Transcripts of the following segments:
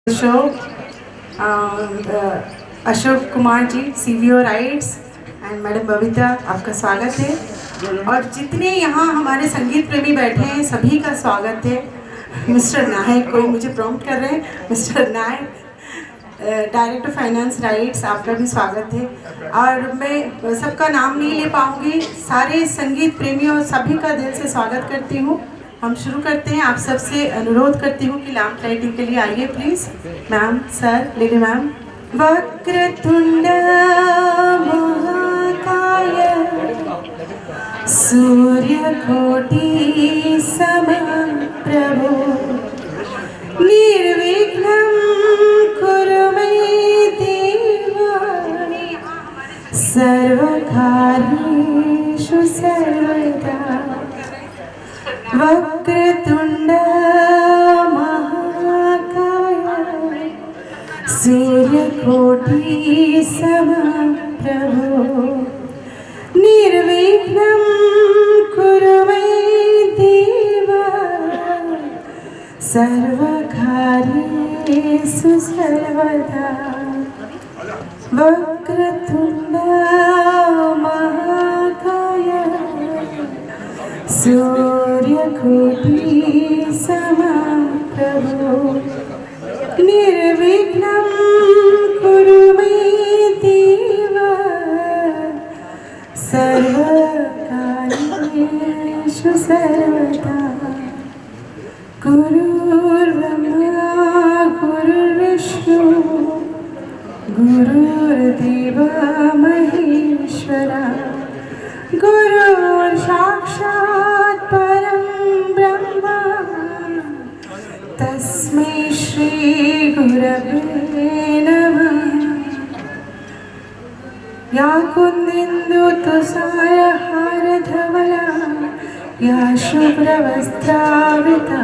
show. Ashok Kumar ji CVO RITES and madam Babita, आपका स्वागत है। और जितने यहाँ हमारे संगीत प्रेमी बैठे हैं सभी का स्वागत है। मिस्टर नायक, कोई मुझे प्रॉम्प्ट कर रहे हैं, मिस्टर नायक डायरेक्टर फाइनेंस राइट्स, आपका भी स्वागत है। और मैं सबका नाम नहीं ले पाऊँगी, सारे संगीत प्रेमियों सभी का दिल से स्वागत करती हूँ। हम शुरू करते हैं। आप सबसे अनुरोध करती हूँ कि लैम्प लाइटिंग के लिए आइए please. Ma'am, sir, Lily ma'am. वक्रतुंड महाकाय सूर्यकोटि समप्रभ निर्विघ्नं कुरु मे देव सर्वकार्येषु सर्वदा। वक्रतुंड महाकाय सूर्यकोटि समप्रभ निर्विघ्नं कुरु मे देव सर्वकार्येषु सर्वदा। वक्रतुंड महाकाय सूर्यकोटि समप्रभ निर्विघ्नं कुरु मे देव सर्वकार्येषु सर्वदा। गुरुर्ब्रह्मा गुरुर्विष्णु गुरुर्देवो महेश्वरा गुरुर् साक्षात् परं ब्रह्म तस्मै श्री गुरवे नमः। या कुन्दिन्दु तुषारहार धवला या शुभ्रवस्त्रावृता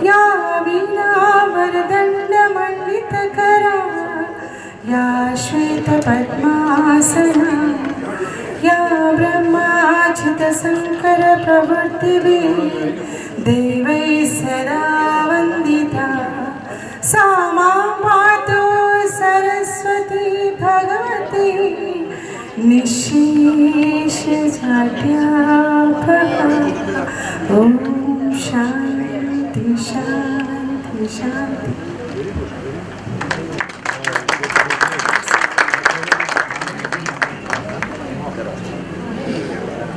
या वीणावरदण्डमण्डितकरा या श्वेतपद्मासना या ब्रह्माच्युतशङ्करप्रभृतिभिः देवैः सदा वन्दिता। सा मां पातु सरस्वती भगवती निःशेषजाड्यापहा। ॐ शान्ति शान्ति शान्ति।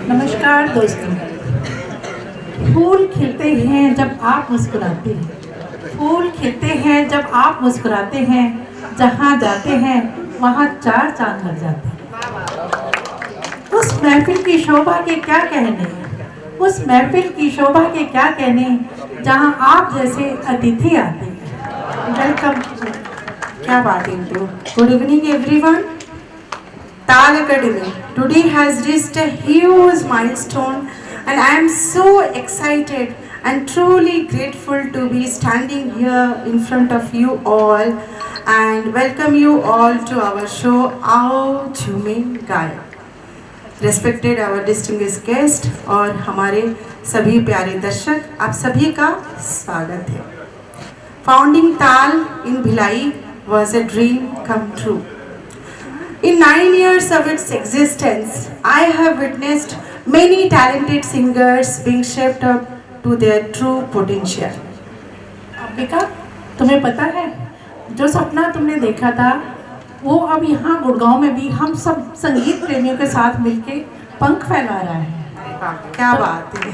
नमस्कार दोस्तों। फूल खिलते हैं जब आप मुस्कुराते हैं, फूल खिलते हैं जब आप मुस्कुराते हैं, जहाँ जाते हैं वहाँ चार चांद लग जाते हैं। उस महफिल की शोभा के क्या कहने, उस महफिल की शोभा के क्या कहने जहाँ आप जैसे अतिथि आते हैं। वेलकम। क्या बात है। Good evening everyone. Tal Academy today has reached a huge milestone, and I am so excited and truly grateful to be standing here in front of you all and welcome you all to our show Aao Jhume Gaye। Respected our distinguished guest और हमारे सभी प्यारे दर्शक, आप सभी का स्वागत है। Founding Tal in Bhilai was a dream come true। In 9 years of its existence, I have witnessed many talented singers being shaped up to their true potential। Ambika, तुम्हें पता है जो सपना तुमने देखा था वो अब यहाँ गुड़गांव में भी हम सब संगीत प्रेमियों के साथ मिलके पंख फैला रहा है। क्या बात है।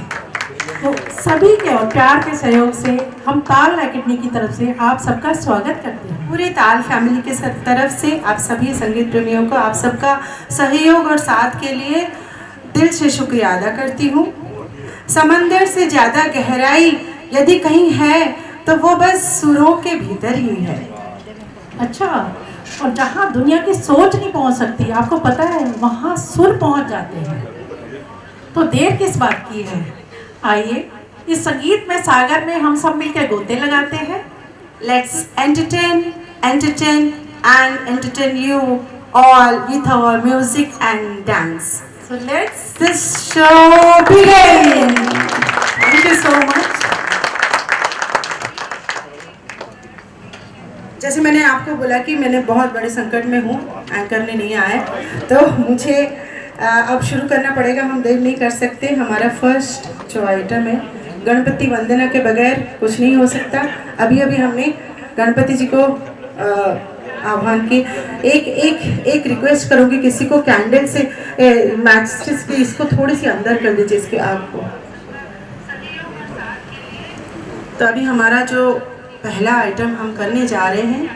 तो सभी के और प्यार के सहयोग से हम ताल एकेडमी की तरफ से आप सबका स्वागत करते हैं। पूरे ताल फैमिली के तरफ से आप सभी संगीत प्रेमियों को आप सबका सहयोग और साथ के लिए दिल से शुक्रिया अदा करती हूँ। समंदर से ज़्यादा गहराई यदि कहीं है तो वो बस सुरों के भीतर ही है। अच्छा, और जहाँ दुनिया की सोच नहीं पहुँच सकती, आपको पता है वहाँ सुर पहुँच जाते हैं। तो देर किस बात की है, आइए इस संगीत में सागर में हम सब मिलकर गोते लगाते हैं। Let's entertain and entertain you all with our music and dance। So let's this show begin। Thank you so much। जैसे मैंने आपको बोला कि मैंने बहुत बड़े संकट में हूँ, एंकर ने नहीं आए, तो मुझे अब शुरू करना पड़ेगा, हम देर नहीं कर सकते। हमारा फर्स्ट जो आइटम है, गणपति वंदना के बगैर कुछ नहीं हो सकता। अभी अभी हमने गणपति जी को आह्वान की। एक रिक्वेस्ट करूँगी, किसी को कैंडल से मैचेस की इसको थोड़ी सी अंदर कर दीजिए इसकी आग को। तो अभी हमारा जो पहला आइटम हम करने जा रहे हैं,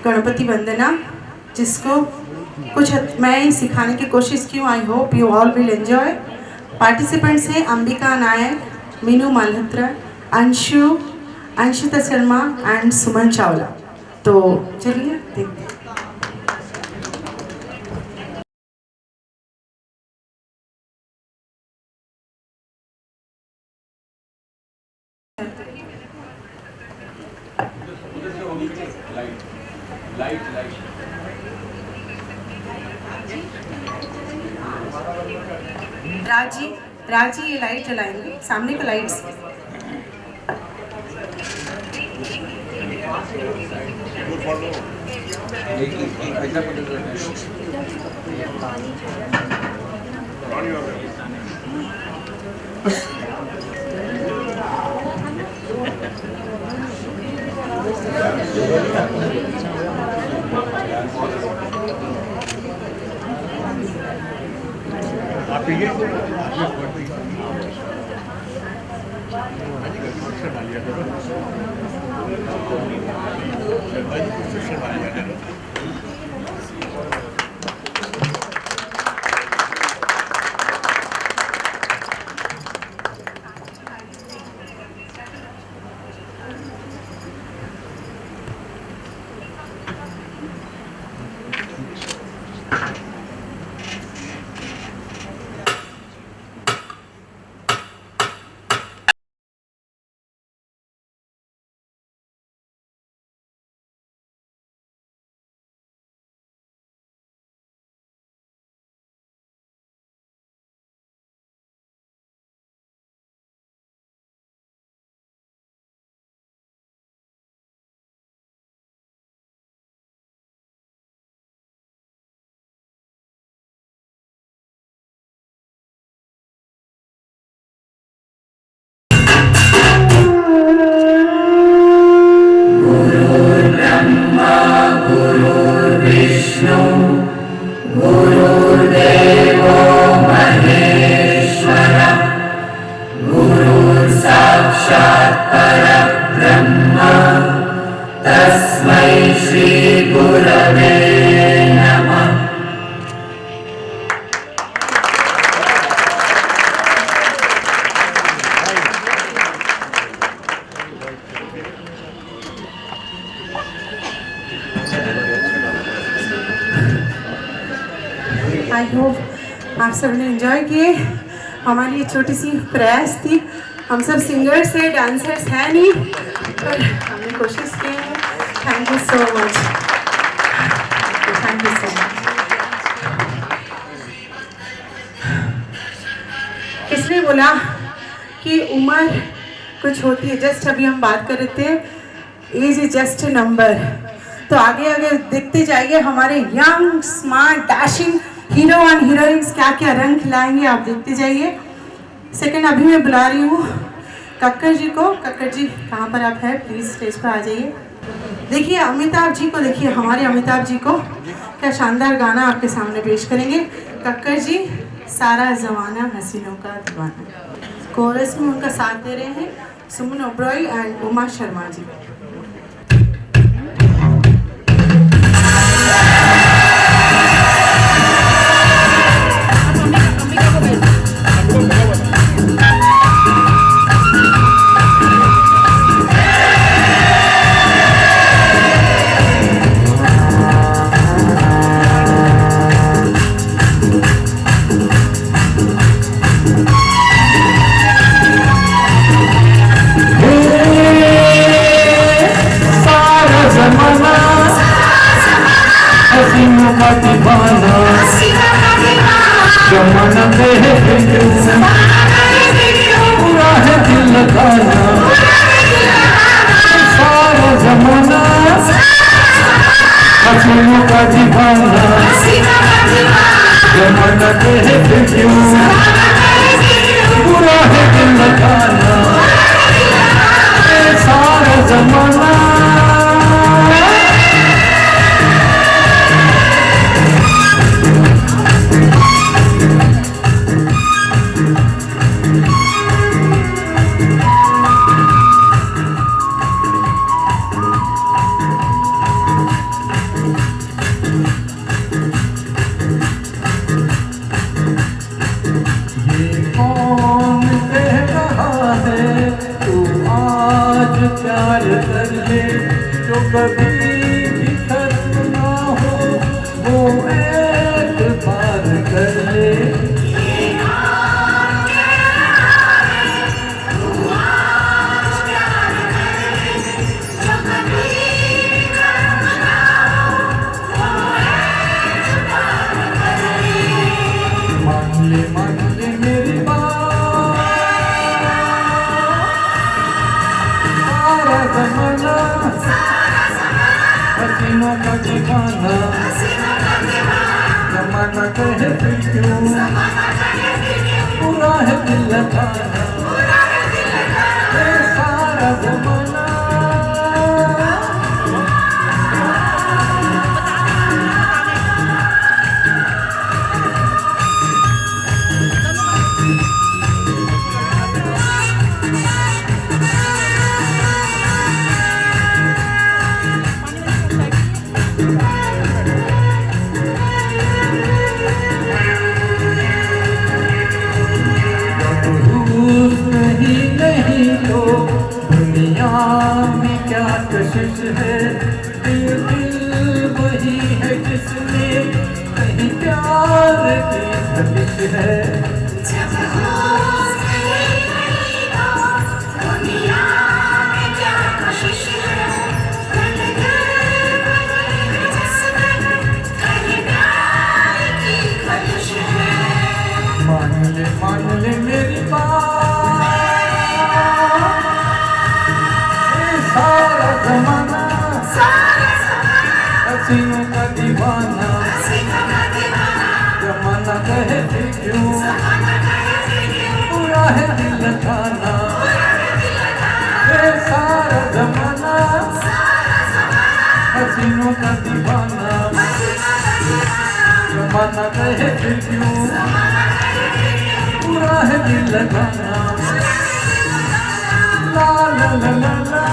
गणपति वंदना, जिसको कुछ मैं सिखाने की कोशिश की हूँ। I hope you all will enjoy. Participants हैं अंबिका नायक, मीनू मल्होत्रा, अंशिता शर्मा एंड सुमन चावला। तो चलिए देखते हैं। राजी ये लाइट जलाएंगे, सामने को लाइट्स। आप ये आई होप आप सब ने एंजॉय किए। हमारी ये छोटी सी प्रयास थी। हम सब सिंगर्स हैं, डांसर्स हैं नहीं, पर हमने कोशिश की है। Thank you so much, thank you so much. किसने बोला कि उम्र कुछ होती है? जस्ट अभी हम बात कर रहे थे, age is just a number. तो आगे आगे देखते जाइए हमारे young smart dashing hero and heroines क्या क्या रंग खिलाएंगे, आप देखते जाइए। सेकंड अभी मैं बुला रही हूँ कक्कर जी को। कक्कर जी कहाँ पर आप हैं? प्लीज़ स्टेज पर आ जाइए। देखिए अमिताभ जी को, देखिए हमारे अमिताभ जी को क्या शानदार गाना आपके सामने पेश करेंगे। कक्कर जी, सारा जमाना हसीनों का दीवाना। कोरस में उनका साथ दे रहे हैं सुमन ओब्रॉय एंड उमा शर्मा जी। जमाना पे है पूरा है दिल लगाना, सारा जमाना हसीनों का दीवाना जमाना कहे फिर क्यों बुरा है दिल लगाना ये सारा जमाना प्यार कर ले जो कभी भी खत्म ना हो वो एतबार कर ले मान ले मेरी बात सारा जमाना हसीनों का दीवाना जमाना कहे फिर क्यों बुरा है दिल लगाना ये सारा जमाना नहीं तो दुनिया में क्या कशिश है दिल वही है जिसमें कहीं प्यार की खलिश है जब होश नहीं तो दुनिया में क्या कशिश है जिसमें प्यार की खलिश है मान ले मेरी बात सारा जमाना हसीनों का दीवाना जमाना कहे फिर क्यों बुरा है दिल लगाना ये सारा जमाना हसीनों का दीवाना जमाना कहे फिर क्यों बुरा है दिल लगाना ला ला ला ला ला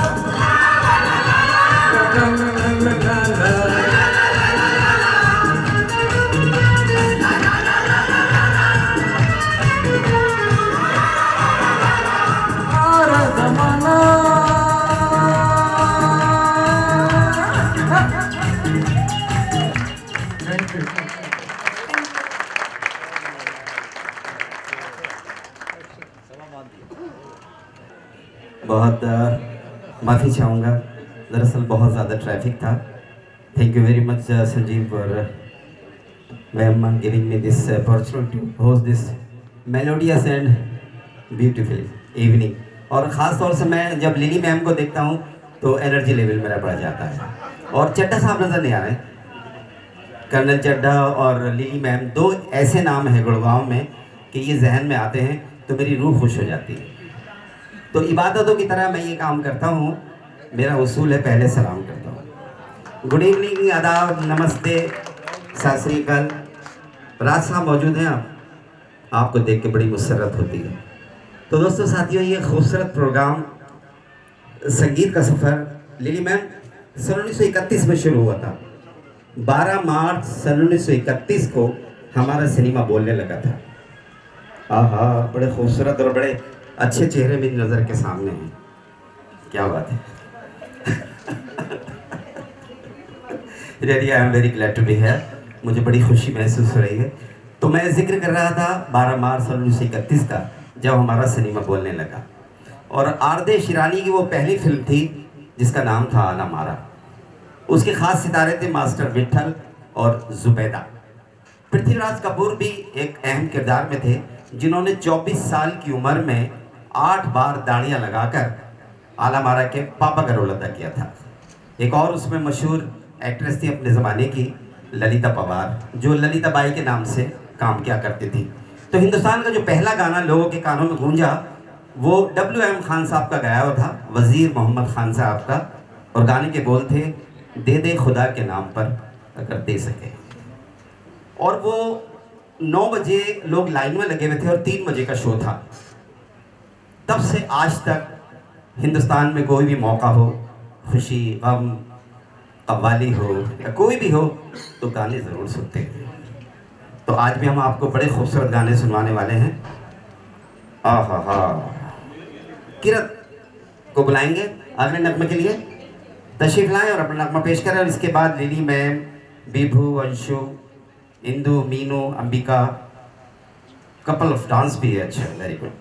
बहुत माफ़ी चाहूँगा, दरअसल बहुत ज़्यादा ट्रैफिक था। Thank you very much Sanjeev for ma'am giving me this opportunity to host this melodious and beautiful evening. और ख़ास तौर से मैं जब लिली मैम को देखता हूँ तो एनर्जी लेवल मेरा बढ़ जाता है। और चड्ढा साहब नज़र नहीं आ रहे, कर्नल चड्ढा और लिली मैम दो ऐसे नाम हैं गुड़गांव में कि ये जहन में आते हैं तो मेरी रूह खुश हो जाती है। तो इबादतों की तरह मैं ये काम करता हूँ, मेरा उसूल है पहले सलाम करता हूँ। गुड इवनिंग, आदाब, नमस्ते, सत श्री अकाल। राज साहब मौजूद हैं, आपको देख के बड़ी मुसरत होती है। तो दोस्तों साथियों, ये खूबसूरत प्रोग्राम संगीत का सफ़र लिली मैम सन 1931 में शुरू हुआ था। 12 मार्च सन 1931 को हमारा सिनेमा बोलने लगा था। आहा, बड़े खूबसूरत और बड़े अच्छे चेहरे मेरी नज़र के सामने हैं, क्या बात है। Really I am very glad to be here, मुझे बड़ी खुशी महसूस हो रही है। तो मैं जिक्र कर रहा था 12 मार्च सन 1931 का, जब हमारा सिनेमा बोलने लगा। और आरदे शिरानी की वो पहली फिल्म थी जिसका नाम था आना मारा। उसके खास सितारे थे मास्टर विट्ठल और जुबैदा। पृथ्वीराज कपूर भी एक अहम किरदार में थे, जिन्होंने 24 साल की उम्र में 8 बार दाढ़ियाँ लगाकर आला मारा के पापा का रोल अदा किया था। एक और उसमें मशहूर एक्ट्रेस थी अपने ज़माने की, ललिता पवार, जो ललिता बाई के नाम से काम किया करती थी। तो हिंदुस्तान का जो पहला गाना लोगों के कानों में गूंजा वो WM खान साहब का गाया हुआ था, वज़ीर मोहम्मद खान साहब का, और गाने के बोल थे, दे दे खुदा के नाम पर अगर दे सके। और वो 9 बजे लोग लाइन में लगे हुए थे और 3 बजे का शो था। तब से आज तक हिंदुस्तान में कोई भी मौका हो, खुशी, गम, कव्वाली हो या कोई भी हो, तो गाने ज़रूर सुनते हैं। तो आज भी हम आपको बड़े खूबसूरत गाने सुनवाने वाले हैं। आहा, किरत को बुलाएंगे अगले नगमे के लिए, तशरीफ लाएं और अपना नगमा पेश करें। और इसके बाद lily ma'am, Vibhu, Anshu, Indu, Meenu, Ambika, couple of dance भी है। अच्छा, वेरी गुड।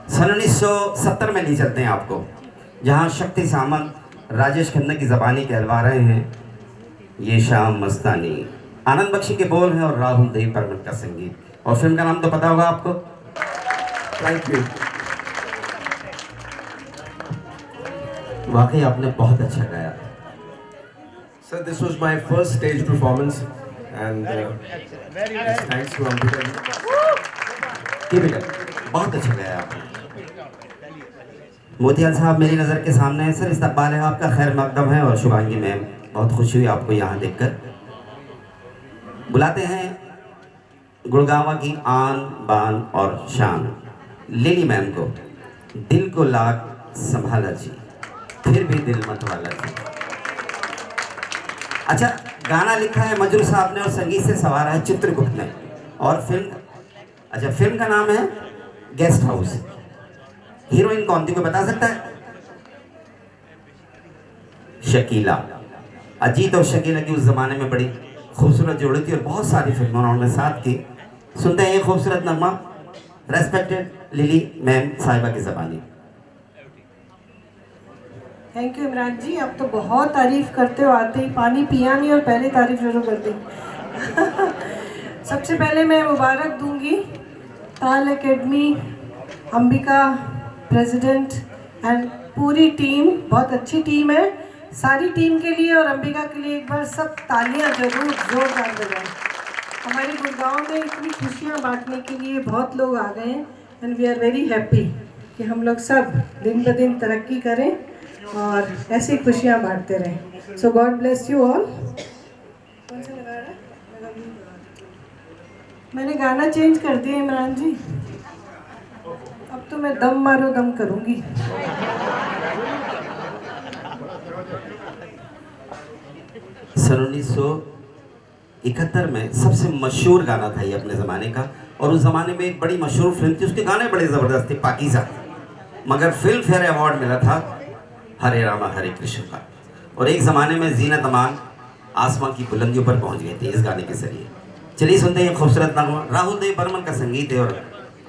सन 1970 में ले चलते हैं आपको, जहाँ शक्ति सामंत राजेश खन्ना की ज़बानी कहलवा रहे हैं, ये शाम मस्तानी। आनंद बख्शी के बोल हैं और राहुल देव बर्मन का संगीत। और फिल्म का नाम तो पता होगा आपको। Thank you. वाकई आपने बहुत अच्छा गाया। Sir, this was my first stage performance, and it's thanks to Ambika. की बेटा बहुत अच्छा गाया आपने। मोतियाल साहब मेरी नज़र के सामने है सर, इस्तकबाल है आपका, खैर मकदम है। और शुभांगी मैम, बहुत खुशी हुई आपको यहाँ देखकर। बुलाते हैं गुड़गांवा की आन बान और शान लिली मैम को। दिल को लाग संभाला जी, फिर भी दिल मत वाला जी। अच्छा, गाना लिखा है मजरू साहब ने और संगीत से सवारा है चित्रगुप्त ने। और फिल्म का नाम है गेस्ट हाउस। हीरोइन कौन थी, कोई बता सकता है? शकीला। अजीत और शकीला की उस जमाने में बड़ी खूबसूरत जोड़ी थी और बहुत सारी फिल्मों उन्होंने साथ की। सुनते हैं ये खूबसूरत नगमा, रेस्पेक्टेड लिली मैम साहिबा की ज़बानी। थैंक यू इमरान जी, आप तो बहुत तारीफ करते हो, आते ही पानी पिया नहीं और पहले तारीफ शुरू कर दी। सबसे पहले मैं मुबारक दूंगी ताल एकेडमी, अंबिका प्रेसिडेंट एंड पूरी टीम, बहुत अच्छी टीम है। सारी टीम के लिए और अंबिका के लिए एक बार सब तालियां जरूर जोरदार बजाएं। हमारे गुड़गांव में इतनी खुशियां बांटने के लिए बहुत लोग आ गए हैं and we are very happy कि हम लोग सब दिन ब दिन तरक्की करें और ऐसी खुशियां बांटते रहें। सो गॉड ब्लेस यू ऑल। कौन सा लगा रहा है? मैंने गाना चेंज कर दिया इमरान जी, अब तो मैं दम मारो दम करूंगी। सन 1971 में सबसे मशहूर गाना था ये अपने ज़माने का। और उस ज़माने में एक बड़ी मशहूर फिल्म थी, उसके गाने बड़े ज़बरदस्त थे, पाकीज़ा। मगर फिल्म फेयर अवार्ड मिला था हरे रामा हरे कृष्ण का। और एक ज़माने में जीनत अमान आसमां की बुलंदियों पर पहुंच गए थे इस गाने के जरिए। चलिए सुनते हैं खूबसूरत नगमा, राहुल देव बर्मन का संगीत है और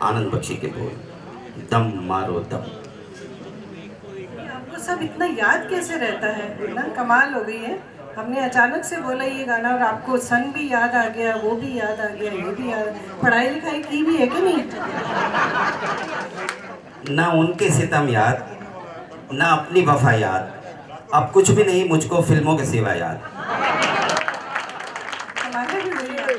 आनंद बख्शी के बोल, दम मारो दम। आपको सब इतना याद कैसे रहता है ना, कमाल हो गई है। हमने अचानक से बोला ये गाना और आपको सन भी याद आ गया, वो भी याद आ गया, ये भी याद। पढ़ाई लिखाई की भी है कि नहीं? ना उनके सितम याद, ना अपनी वफा याद, अब कुछ भी नहीं मुझको फिल्मों के सिवा याद। हमारे भी वही याद है।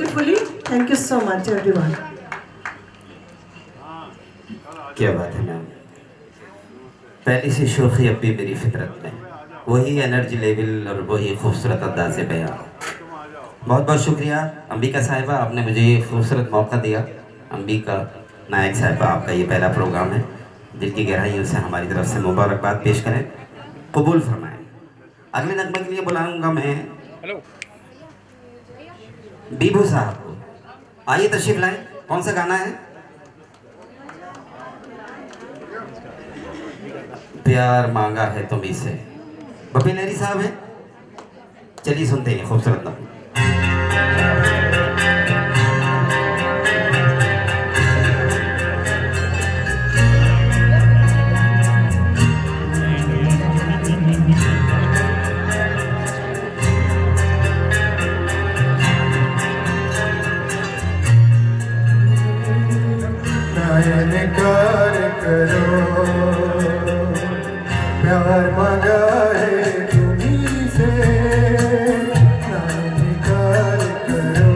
Beautifully. Thank you so much everyone. क्या बात है मैम, पहली सी शोखी अब भी मेरी फितरत में, वही एनर्जी लेवल और वही खूबसूरत अंदाज़ बयां. बहुत बहुत शुक्रिया अंबिका साहिबा, आपने मुझे ये खूबसूरत मौका दिया. अंबिका नायक साहिबा, आपका ये पहला प्रोग्राम है. दिल की गहराइयों से हमारी तरफ से मुबारकबाद पेश करें, कबूल फरमाएं. अगले नगमे के लिए बुलाऊंगा मैं बीबू साहब को. आइए तशरीफ लाएं. कौन सा गाना है? प्यार मांगा है तुम्हीं से. बपी लहरी साहब हैं, चलिए सुनते हैं खूबसूरत नगमा. इनकार करो, प्यार मांगा है तुम्हीं से. इनकार करो,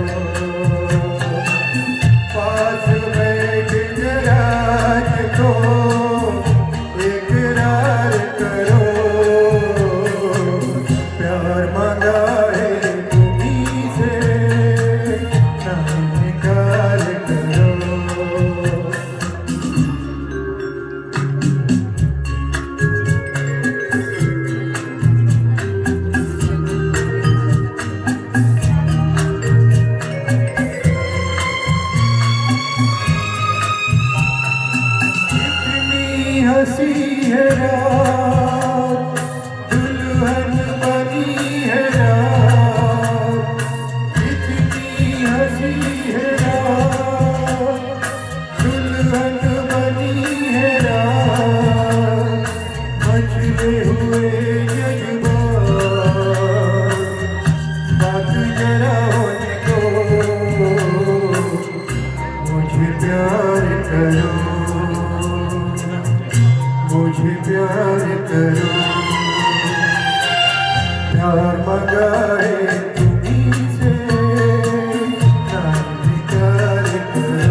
पास बैठ जरा तो इकरार करो. प्यार मांगा है तुम्हीं से, इनकार करो. हसी है रात, दुल्हन बनी है रात. इतनी हसी है रात, दुल्हन बनी है रात. मचले हुए जज्बात, बात जरा होने दो. मुझे प्यार करो, मुझे प्यार करो. प्यार मांगा है तुम्हीं से, इनकार करो.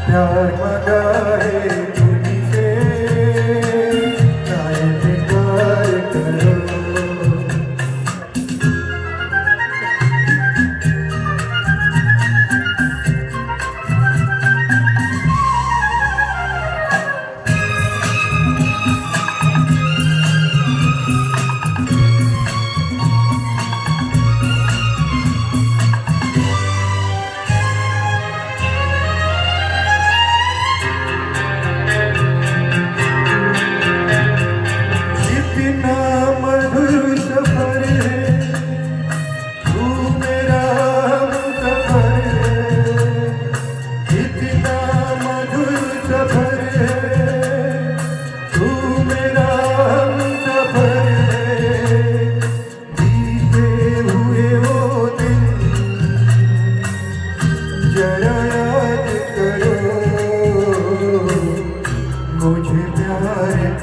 प्यार मांगा है तुम्हीं से, इनकार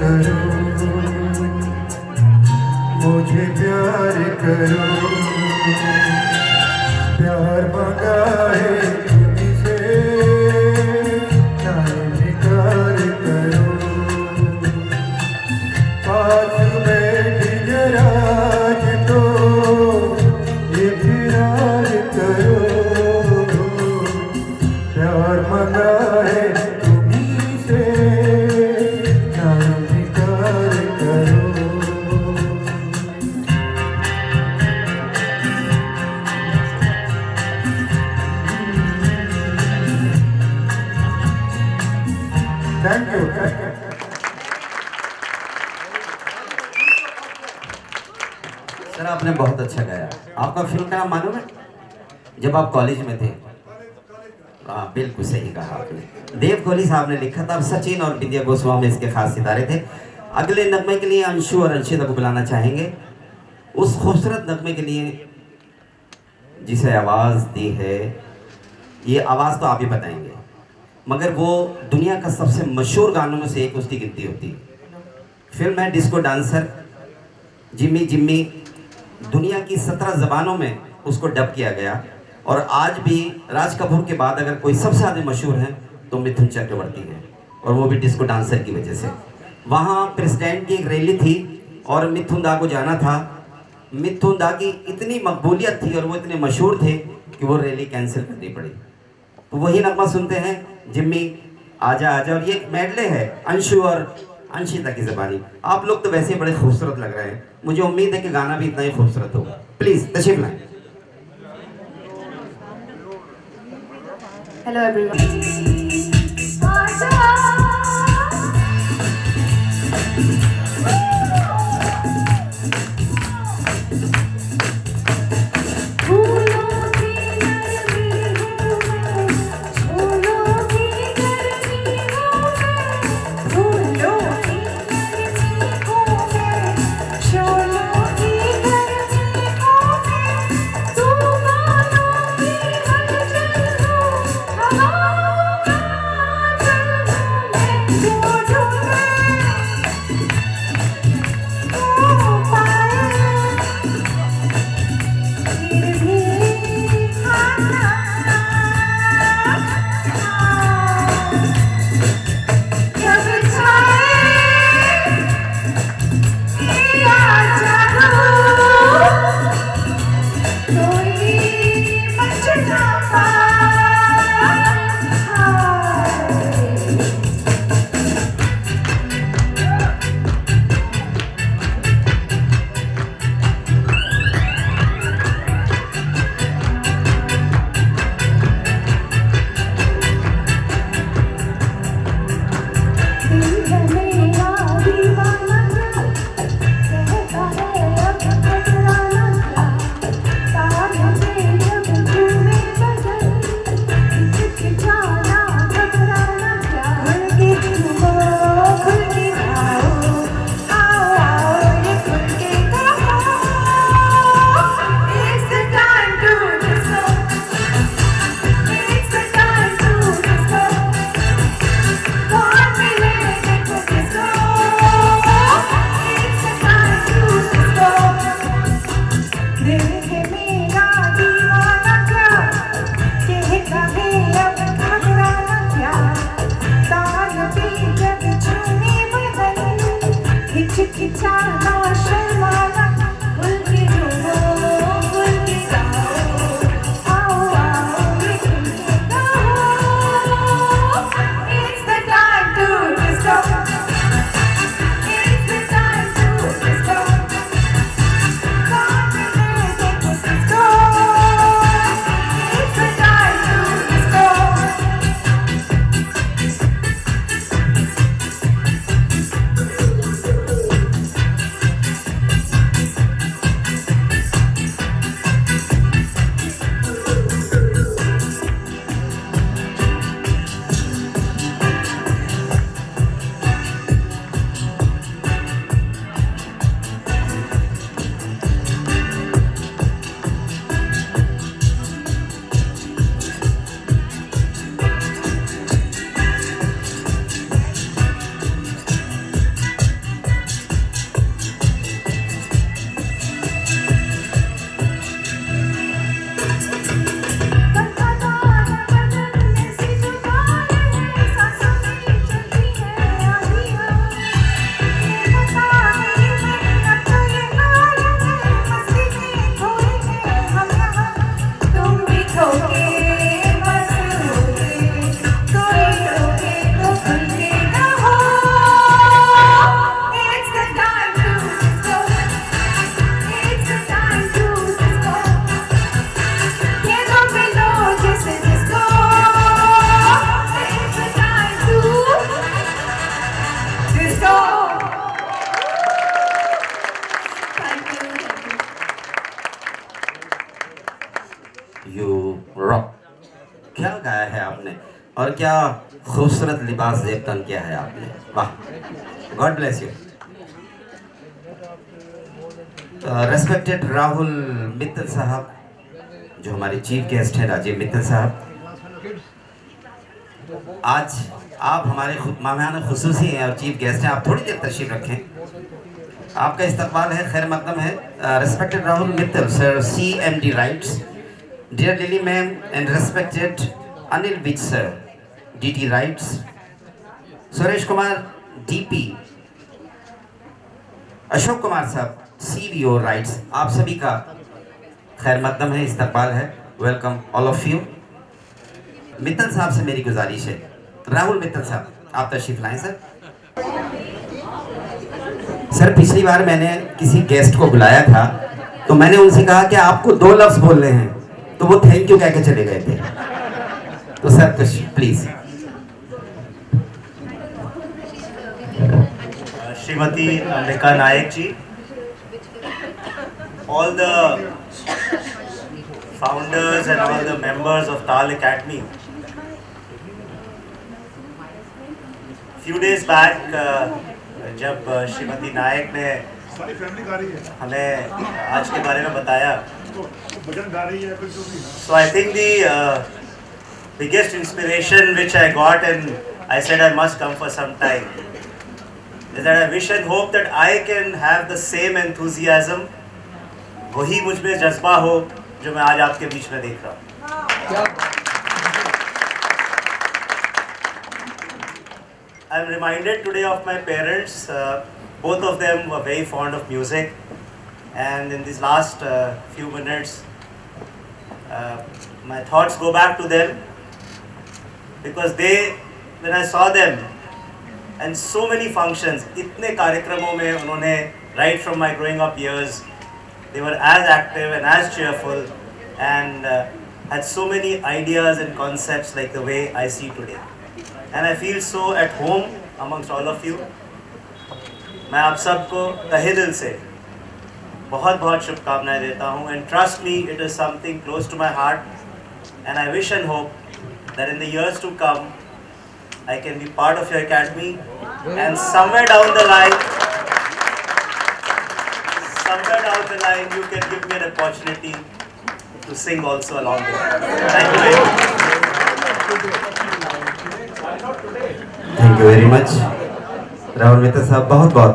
करो. मुझे प्यार करो, प्यार मांगा है तुझसे. Thank you thank you. Sir आपने बहुत अच्छा गाया। आपका फिल्म का नाम मालूम है? जब आप कॉलेज में थे। हाँ बिल्कुल सही कहा आपने। देव कोहली साहब ने लिखा था। सचिन और विद्या गोस्वामी इसके खास सितारे थे। अगले नगमे के लिए अंशु और अंशिता को बुलाना चाहेंगे। उस खूबसूरत नगमे के लिए जिसे आवाज़ दी है, ये आवाज़ तो आप ही बताएंगे, मगर वो दुनिया का सबसे मशहूर गानों में से एक उसकी गिनती होती है। फिल्म है डिस्को डांसर। जिम्मी जिम्मी दुनिया की 17 ज़बानों में उसको डब किया गया। और आज भी राज कपूर के बाद अगर कोई सबसे ज़्यादा मशहूर हैं तो मिथुन चक्रवर्ती हैं, और वो भी डिस्को डांसर की वजह से। वहाँ प्रेसिडेंट की एक रैली थी और मिथुन दा को जाना था। मिथुन दा की इतनी मकबूलियत थी और वो इतने मशहूर थे कि वो रैली कैंसिल करनी पड़ी। तो वही नगमा सुनते हैं, जिम्मी आजा आजा। और ये मेडले है अंशु और अंशिता की ज़बानी। आप लोग तो वैसे बड़े खूबसूरत लग रहे हैं, मुझे उम्मीद है कि गाना भी इतना ही खूबसूरत होगा। प्लीज़ तशरीफ लाएं। Hello everyone. हवा और क्या खूबसूरत लिबास जेबतन किया है आपने, वाह, God bless you. Respected Rahul Mittal साहब, जो हमारे चीफ गेस्ट हैं, राजीव मित्तल साहब, आज आप हमारे मेहमान खुसूसी हैं और चीफ गेस्ट हैं, आप थोड़ी देर तशरीफ रखें, आपका इस्तकबाल है, खैर मकदम है। Respected Rahul Mittal sir, CMD RITES, dear Lily ma'am and respected Anil Vij sir, DT RITES, Suresh Kumar DP, Ashok Kumar sahab CVO rights, आप सभी का खैर मकदम है, इस्तकबाल है, welcome all of you. Mittal साहब से मेरी गुजारिश है, राहुल मित्तल साहब आप तशरीफ लाएं सर। सर पिछली बार मैंने किसी गेस्ट को बुलाया था तो मैंने उनसे कहा कि आपको 2 लफ्ज बोलने हैं, तो वो थैंक यू कह के चले गए थे, तो sir please. Shrimati Ambika Nayak ji, all the founders and all the members of Tal Academy. Few days back, जब श्रीमती नायक ने हमें आज के बारे में बताया, so I think the biggest inspiration which I got and I said I must come for some time is that I wish and hope that I can have the same enthusiasm, वही मुझ में जज्बा हो जो मैं आज आपके बीच में देख रहा हूँ। I am reminded today of my parents. Both of them were very fond of music, and in these last few minutes, my thoughts go back to them because when I saw them, and so many functions, इतने कार्यक्रमों में उन्होंने, right from my growing up years, they were as active and as cheerful and had so many ideas and concepts like the way I see today. And I feel so at home amongst all of you. मैं आप सबको तहे दिल से बहुत बहुत शुभकामनाएं देता हूँ, and trust me, it is something close to my heart, and I wish and hope that in the years to come I can be part of your academy, and somewhere down the line you can give me an opportunity to sing also along with you. Thank you very much. Thank you very much Rahul Mittal साहब, बहुत बहुत।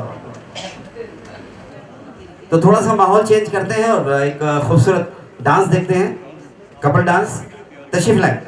तो थोड़ा सा माहौल change करते हैं और एक खूबसूरत डांस देखते हैं, कपल डांस, तशरीफ लाएं।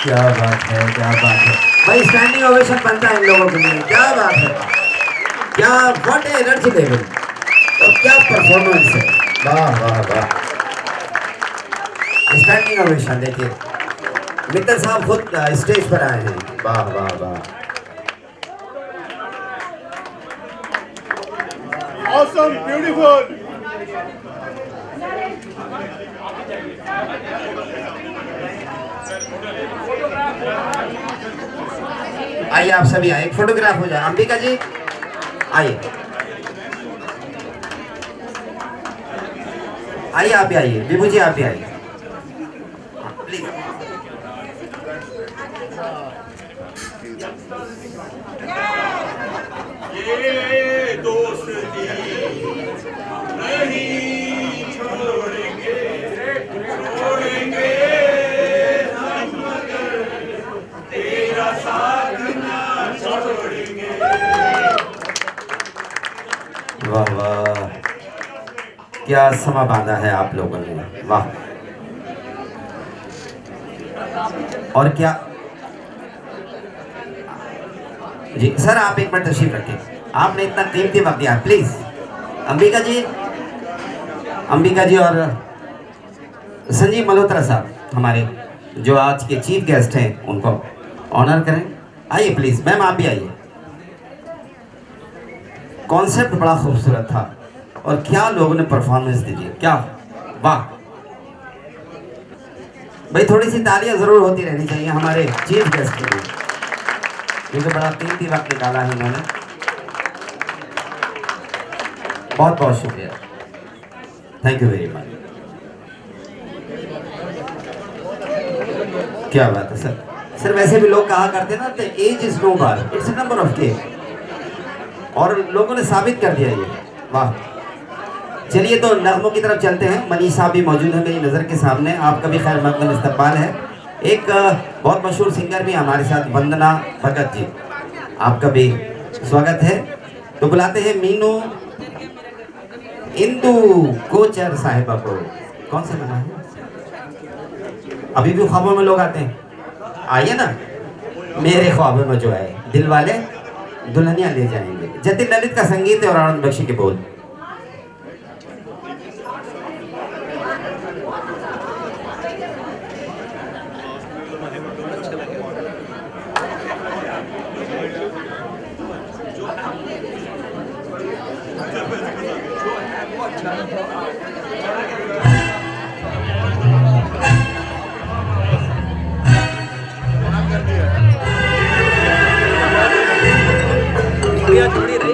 क्या बात है, क्या बात है भाई, स्टैंडिंग ओवेशन बनता है इन लोगों के लिए, क्या बात है, क्या व्हाट एनर्जी लेवल और क्या परफॉर्मेंस है, वाह वाह वाह। स्टैंडिंग ओवेशन देखिए, मित्तल साहब खुद स्टेज पर आए हैं, वाह वाह वाह। Awesome, beautiful. आइए आप सभी आइए, एक फोटोग्राफ हो जाए। अंबिका जी आइए, आइए आप भी आइए, विभू जी आप भी आइए प्लीज। ये दोस्ती नहीं छोड़ेंगे, छोड़ेंगे हम मगर तेरा साथ ना छोड़ेंगे। वाह वाह, क्या समा बांधा है आप लोगों ने, वाह। और क्या जी सर, आप एक मिनट तशरीफ रखें, आपने इतना कीमती वक्त दिया, प्लीज। अंबिका जी और संजीव मल्होत्रा साहब हमारे जो आज के चीफ गेस्ट हैं उनको ऑनर करें। आइए प्लीज, मैम आप भी आइए। कॉन्सेप्ट बड़ा खूबसूरत था और क्या लोगों ने परफॉर्मेंस दी, क्या वाह भाई, थोड़ी सी तालियां जरूर होती रहनी चाहिए हमारे चीफ गेस्ट के लिए, क्योंकि बड़ा कीमती वक्त निकाला है इन्होंने। बहुत बहुत शुक्रिया, थैंक यू वेरी मच। क्या बात है सर। सर वैसे भी लोग कहा करते ना, age is no bar, it's a number of के, और लोगों ने साबित कर दिया ये, वाह। चलिए तो नगमों की तरफ चलते हैं। मनीष साहब भी मौजूद है मेरी नज़र के सामने, आपका भी खैर मकदम इस्तकबाल है। एक बहुत मशहूर सिंगर भी हमारे साथ, वंदना भगत जी, आपका भी स्वागत है। तो बुलाते हैं मीनू इंदू कोचर साहिबा को। कौन सा गाना है? अभी भी ख्वाबों में लोग आते हैं, आइए ना। मेरे ख्वाबों में जो है, दिल वाले दुल्हनिया ले जाएंगे। जतिन ललित का संगीत है और आनंद बख्शी के बोल। जोड़ी रही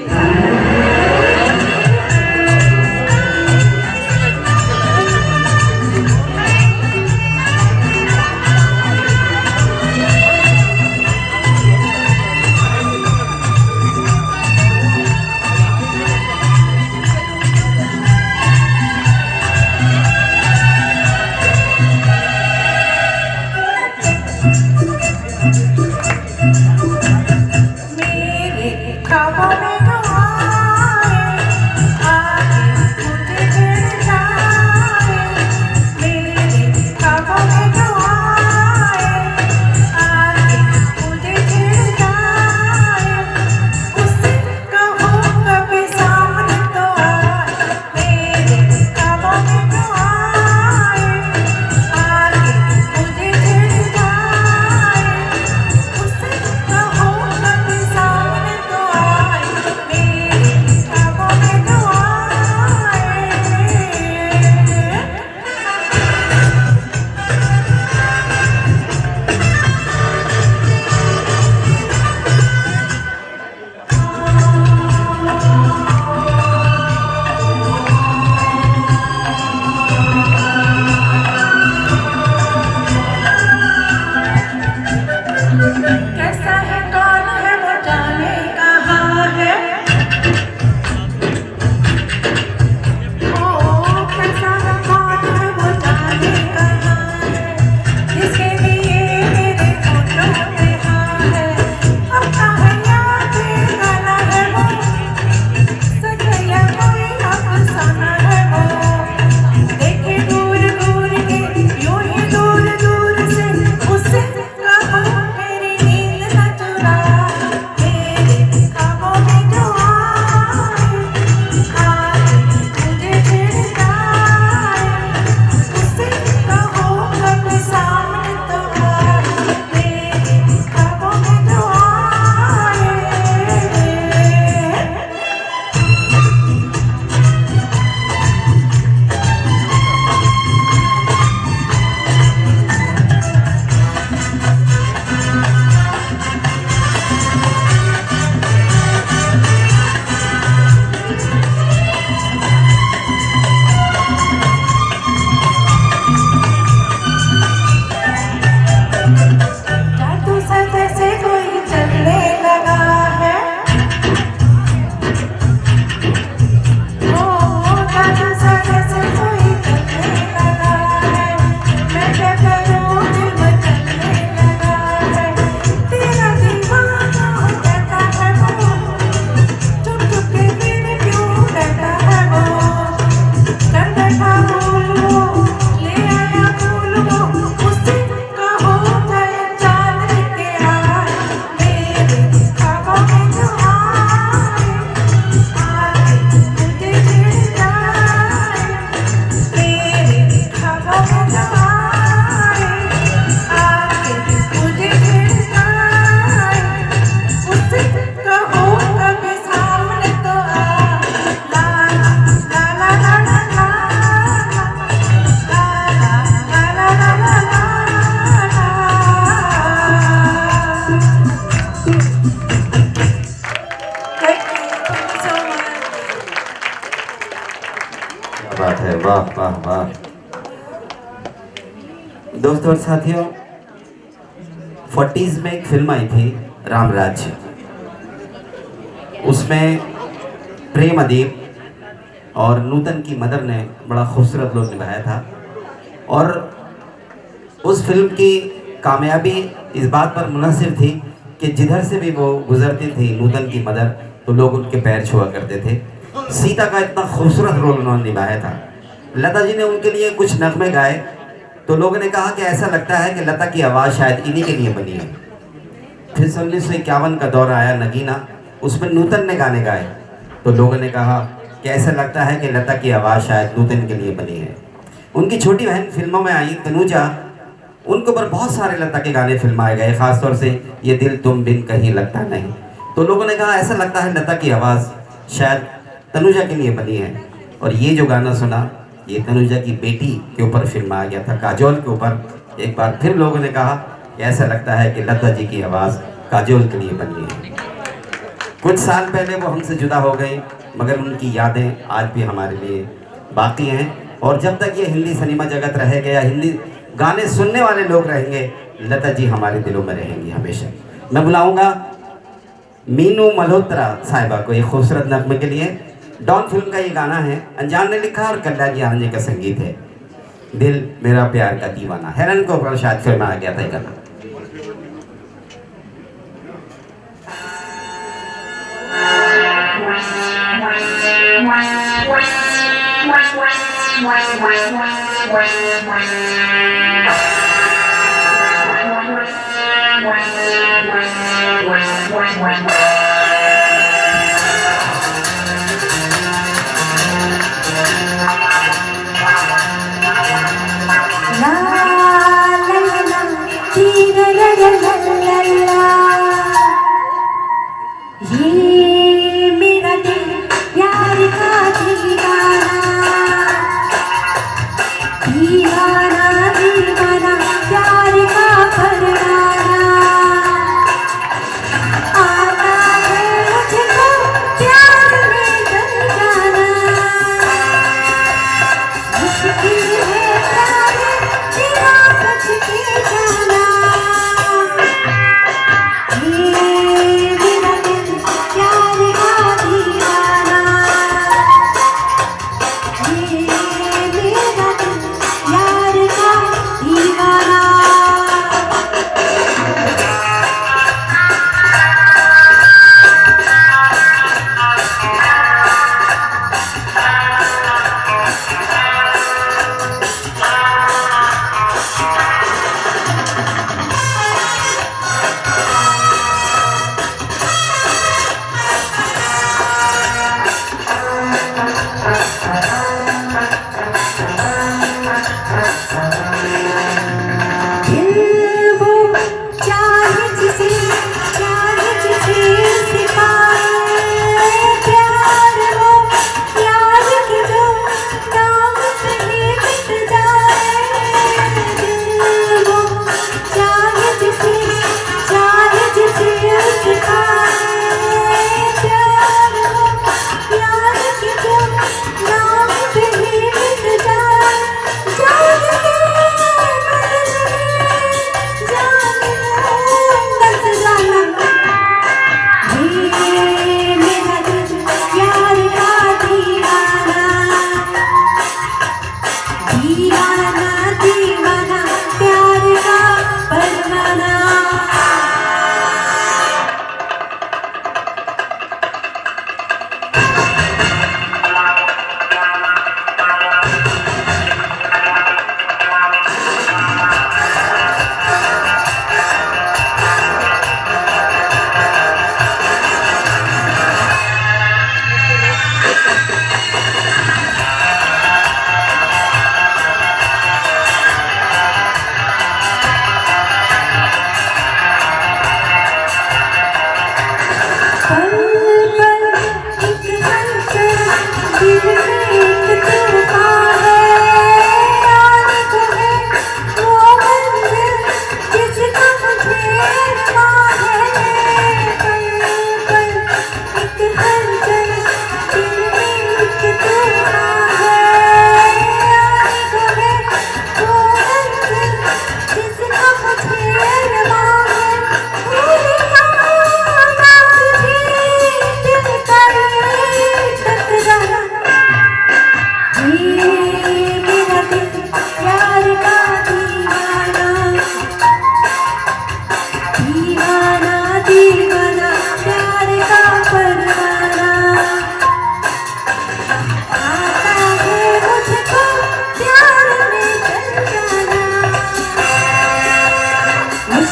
दोस्तों और साथियों, 40s में एक फिल्म आई थी रामराज। उसमें प्रेम अदीप और नूतन की मदर ने बड़ा खूबसूरत रोल निभाया था। और उस फिल्म की कामयाबी इस बात पर मुनहसिर थी कि जिधर से भी वो गुजरती थी नूतन की मदर, तो लोग उनके पैर छुआ करते थे। सीता का इतना खूबसूरत रोल उन्होंने निभाया था। लता जी ने उनके लिए कुछ नगमे गाए तो लोगों ने कहा कि ऐसा लगता है कि लता की आवाज़ शायद इन्हीं के लिए बनी है। फिर 1951 का दौर आया नगीना, उसमें नूतन ने गाने गाए तो लोगों ने कहा कि ऐसा लगता है कि लता की आवाज़ शायद नूतन के लिए बनी है। उनकी छोटी बहन फिल्मों में आई तनुजा, उनके ऊपर बहुत सारे लता के गाने फिल्माए गए, ख़ासतौर से ये दिल तुम बिन कहीं लगता नहीं। तो लोगों ने कहा ऐसा लगता है लता की आवाज़ शायद तनुजा के लिए बनी है। और ये जो गाना सुना, ये तनुजा की बेटी के ऊपर फिल्माया गया था, काजोल के ऊपर। एक बार फिर लोगों ने कहा कि ऐसा लगता है कि लता जी की आवाज़ काजोल के लिए बनी है। कुछ साल पहले वो हमसे जुदा हो गई, मगर उनकी यादें आज भी हमारे लिए बाकी हैं। और जब तक ये हिंदी सिनेमा जगत रहेगा या हिंदी गाने सुनने वाले लोग रहेंगे, लता जी हमारे दिलों में रहेंगी हमेशा। मैं बुलाऊंगा मीनू मल्होत्रा साहिबा को एक खूबसूरत नगमे के लिए। डॉन फिल्म का ये गाना है, अनजान ने लिखा और कल्याणी आनंद का संगीत है। दिल मेरा प्यार का दीवाना, हेरन को ऊपर शायद फिल्म आ गया था ये गाना। ये मेरा दिल प्यार का दीवाना, दीवाना दीवाना प्यार का परवाना, आता है मुझको प्यार में डर जाना, मुश्किल है प्यार तेरा बच के जाना। ये मेरा दिल प्यार का दीवाना, ये मेरा दिल प्यार का दीवाना। दिल वो चाहे जिसे उसे पाए, प्यार वो प्यार के जो नाम से ही मिट जाए। दिल वो चाहे जिसे उसे पाए, प्यार वो प्यार के जो नाम से ही मिट जाए। जान के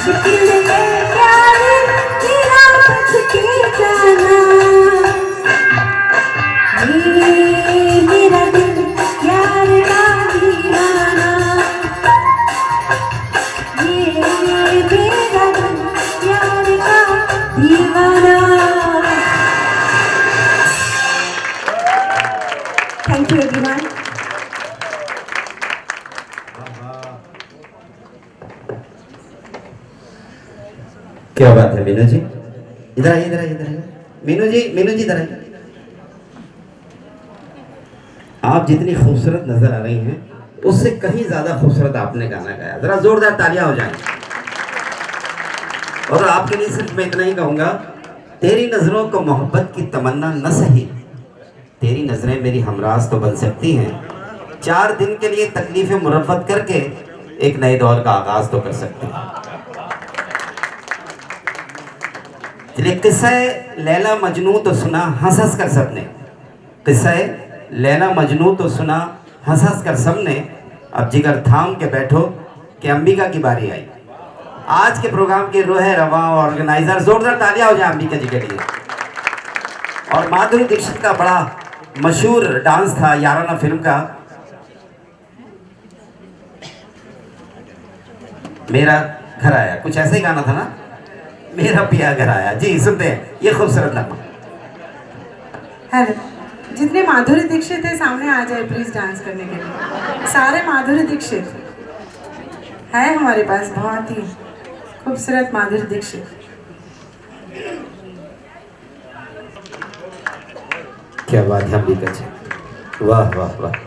मुश्किल है प्यार तेरा बच के जाना ये मेरा दिल प्यार का दीवाना ये मेरा दिल प्यार का दीवाना। Thank you everyone. क्या बात है मीनू जी, इधर आइए इधर आइए इधर आइए। मीनू जी इधर आइए। आप जितनी खूबसूरत नजर आ रही हैं उससे कहीं ज्यादा खूबसूरत आपने गाना गाया, जरा जोरदार तालियां हो जाएं। और आपके लिए सिर्फ मैं इतना ही कहूंगा, तेरी नजरों को मोहब्बत की तमन्ना न सही, तेरी नजरें मेरी हमराज तो बन सकती हैं, 4 दिन के लिए तकलीफें मुरव्वत करके एक नए दौर का आगाज तो कर सकते हैं। चलिए, किस्सा लैला मजनू तो सुना हंस हंस कर सबने, किस्सा लैला मजनू तो सुना हंस हंस कर सबने, अब जिगर थाम के बैठो कि अंबिका की बारी आई। आज के प्रोग्राम के रोह रवा ऑर्गेनाइजर, जोरदार तालियां हो जाए अंबिका जी के लिए। और माधुरी दीक्षित का बड़ा मशहूर डांस था याराना फिल्म का, मेरा घर आया, कुछ ऐसे ही गाना था ना, मेरा पिया घर आया। जी सुनते हैं ये खूबसूरत नगमा। हेलो, जितने माधुरी दीक्षित है सामने आ जाए प्लीज डांस करने के लिए। सारे माधुरी दीक्षित है हमारे पास, बहुत ही खूबसूरत माधुरी दीक्षित। क्या बात है अंबिका जी, वाह वाह वाह।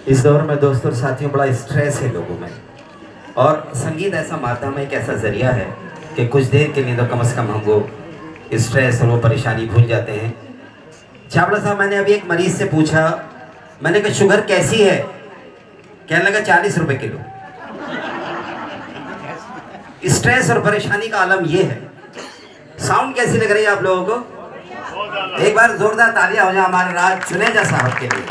इस दौर में दोस्तों और साथियों बड़ा स्ट्रेस है लोगों में, और संगीत ऐसा माध्यम है, एक ऐसा जरिया है कि कुछ देर के लिए तो कम से कम हम वो स्ट्रेस और वो परेशानी भूल जाते हैं। छाबड़ा साहब, मैंने अभी एक मरीज से पूछा, मैंने कहा शुगर कैसी है, कहने लगा 40 रुपए किलो। स्ट्रेस और परेशानी का आलम ये है। साउंड कैसी लग रही है आप लोगों को? एक बार जोरदार तालियां हो जाए हमारे राज चुनेजा साहब के लिए।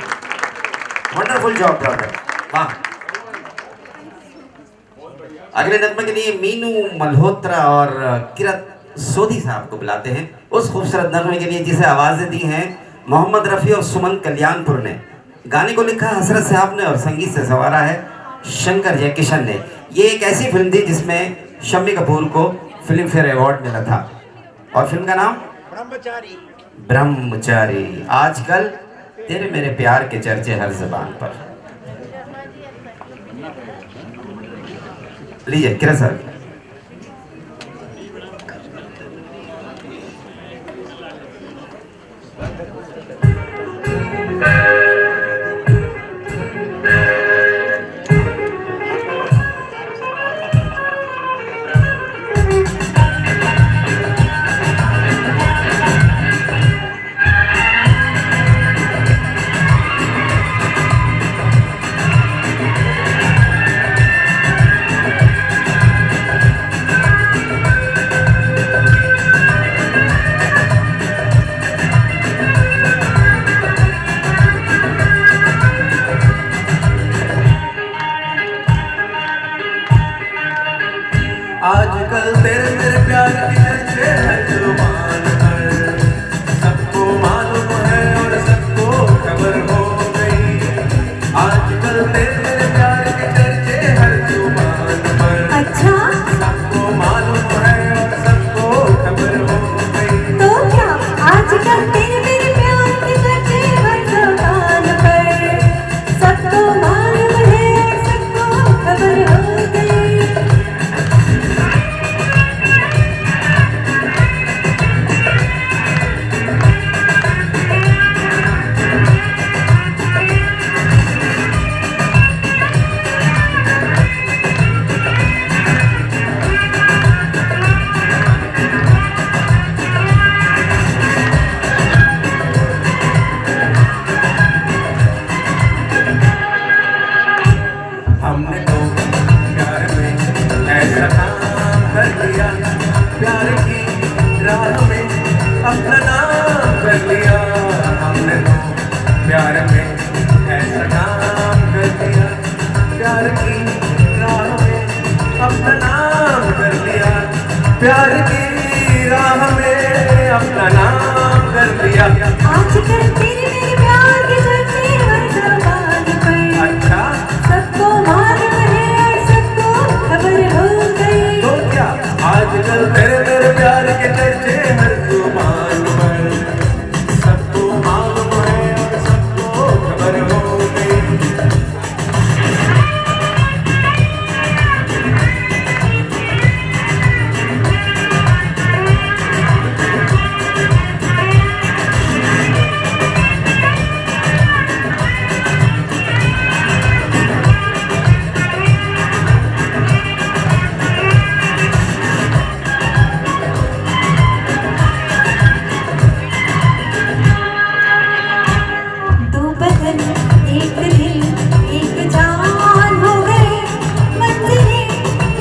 वंडरफुल जॉब ब्रदर, वाह। अगले नगमे के लिए मीनू मल्होत्रा और किरत सोधी साहब को बुलाते हैं, उस खूबसूरत नगमे के लिए जिसे आवाजें दी हैं मोहम्मद रफ़ी और सुमन कल्याणपुर ने। गाने को लिखा हसरत साहब ने और संगीत से संवारा है शंकर जयकिशन ने। ये एक ऐसी फिल्म थी जिसमें शम्मी कपूर को फिल्म फेयर अवार्ड मिला था, और फिल्म का नाम ब्रह्मचारी। आजकल तेरे मेरे प्यार के चर्चे हर जबान पर। लीजिए किरण साहब। आजकल तेरे मेरे प्यार की चर्चे हर जुबान पर, सबको मालूम है और सबको खबर हो गई। आजकल तेरे मेरे प्यार की चर्चे हर जुबान पर, अच्छा सबको मालूम है और सबको खबर हो गई। तो क्या आजकल तेरे मेरे प्यार की चर्चे हर जुबान पर, सबको मालूम है सबको खबर हो गई। हमने तो प्यार में ऐसा काम कर लिया, प्यार की राह में अपना नाम कर लिया। हमने तो प्यार में ऐसा अपना नाम कर लिया, प्यार की राह में अपना नाम कर लिया, प्यार की राह में अपना नाम कर लिया। आजकल तेरे मेरे प्यार के चर्चे हर ज़बान पर, अच्छा सबको मालूम है, सबको खबर हो गई। तो क्या आजकल तेरे मेरे प्यार के चर्चे हर जुबान पर, सबको मालूम है और सबको खबर हो गई। दो बदन एक दिल एक जान हो गए, मंजिलें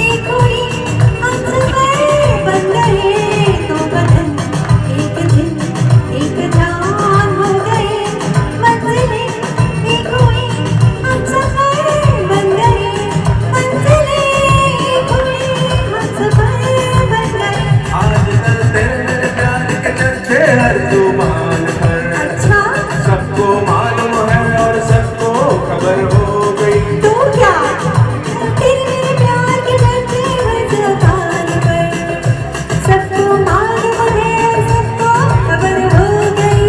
एक हुई हम सफर बन गए। दो बदन एक दिल एक जान हो गए, मंजिलें एक हुई हम सफर बन गए, मंजिलें एक हुई हम सफर बन गए। आजकल तेरे मेरे प्यार के चर्चे हर जुबान पर, अच्छा सबको मालूम है और सबको खबर हो गई। तो क्या तेरे मेरे प्यार के चर्चे हर ज़बान पर, सबको मालूम है, सबको खबर हो गई।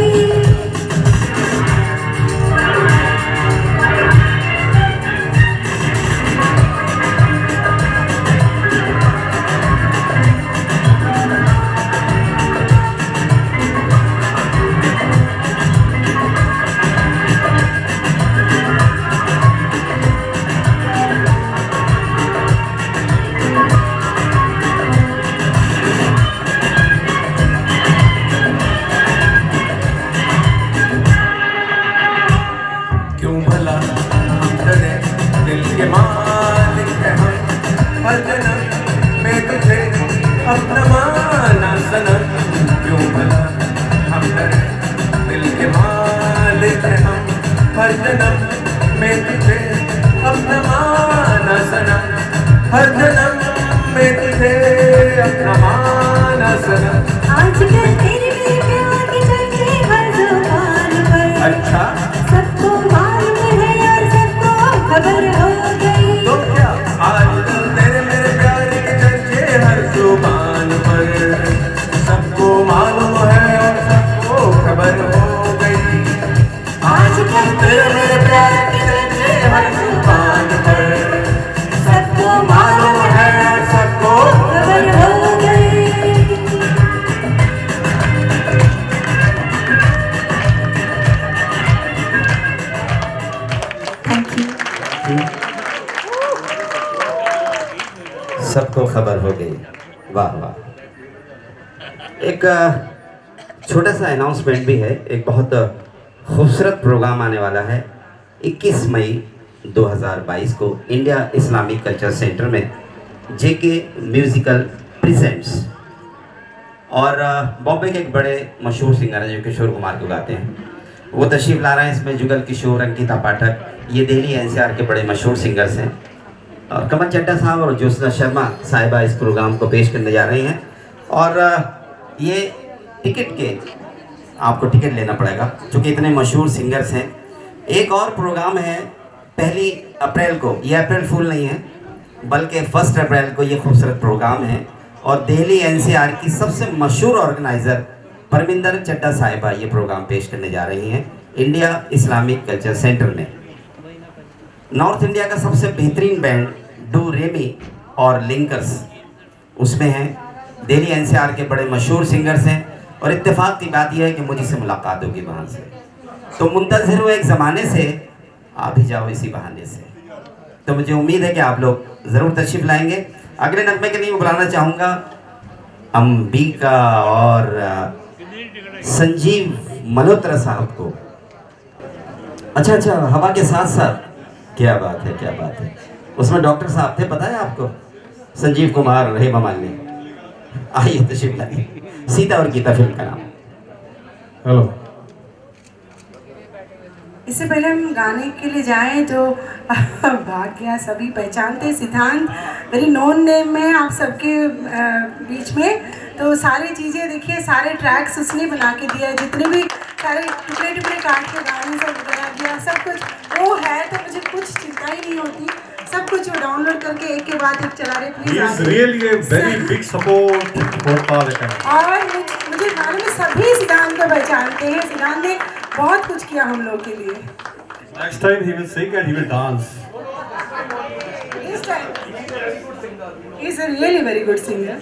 क्यों भला हम डरे, दिल के मालिक हैं हम, हर जन्म में तुझे अपना माना सनम। क्यों भला हम डरे, दिल के मालिक हैं हम, हर जन्म में तुझे अपना माना सनम, हर जन्म में तुझे अपना माना सनम। आजकल तेरे मेरे प्यार के चर्चे हर ज़बान पर, अच्छा सबको मालूम है और सबको खबर हो गई। तो क्या आजकल तेरे मेरे प्यार के चर्चे हर जुबान पर, सबको मालूम है और सबको खबर हो गई। आजकल तेरे मेरे प्यार के चर्चे हर जुबान पर, सबको मालूम है और सबको खबर हो गई। Thank you. सबको खबर हो गई। वाह वाह। एक छोटा सा अनाउंसमेंट भी है। एक बहुत खूबसूरत प्रोग्राम आने वाला है 21 मई 2022 को इंडिया इस्लामिक कल्चर सेंटर में जेके म्यूजिकल प्रेजेंट्स। और बॉम्बे के एक बड़े मशहूर सिंगर हैं जो किशोर कुमार को गाते हैं, वो तशरीफ ला रहे हैं। इसमें जुगल किशोर, अंकिता पाठक, ये दिल्ली एनसीआर के बड़े मशहूर सिंगर्स हैं। और कमल चड्ढा साहब और ज्योत्सना शर्मा साहिबा इस प्रोग्राम को पेश करने जा रही हैं। और ये टिकट के आपको टिकट लेना पड़ेगा क्योंकि इतने मशहूर सिंगर्स हैं। एक और प्रोग्राम है 1 अप्रैल को, ये अप्रैल फूल नहीं है बल्कि 1 अप्रैल को ये खूबसूरत प्रोग्राम है। और दिल्ली एनसीआर की सबसे मशहूर ऑर्गेनाइज़र परमिंदर चड्ढा साहिबा ये प्रोग्राम पेश करने जा रही हैं इंडिया इस्लामिक कल्चर सेंटर में। नॉर्थ इंडिया का सबसे बेहतरीन बैंड डू रेमी और लिंकर्स उसमें हैं। दिल्ली एनसीआर के बड़े मशहूर सिंगर्स हैं। और इत्तेफाक की बात यह है कि मुझे से मुलाकात होगी वहाँ से, तो मुंतज़िर हुए एक ज़माने से आ भी जाओ इसी बहाने से। तो मुझे उम्मीद है कि आप लोग ज़रूर तशरीफ़ लाएंगे। अगले नगमे के लिए मैं बुलाना चाहूँगा अंबिका और संजीव मल्होत्रा साहब को। अच्छा, हवा के साथ साथ क्या बात है, क्या बात है। उसमें डॉक्टर साहब थे, पता है आपको, संजीव कुमार, हेमा मालिनी। आइए तशरीफ लाइए। सीता और गीता फिल्म का नाम। हेलो। इससे पहले हम गाने के लिए जाएं तो भाग्या सभी पहचानते हैं, सिद्धांत वेरी नोन नेम में आप सबके बीच में। तो सारी चीज़ें देखिए, सारे ट्रैक्स उसने बना के दिया, जितने भी सारे टुकड़े टुकड़े काट के गाने सब बना दिया, सब कुछ वो है। तो मुझे कुछ चिंता ही नहीं होती, सब कुछ वो डाउनलोड करके एक के बाद एक चला रहे। He is really a very big support for Tal Academy. और मुझे मालूम है सभी सिद्धांत को पहचानते हैं, सिद्धांत ने बहुत कुछ किया हम लोग के लिए। Next time he will sing and he will dance. This time, he is a really very good singer.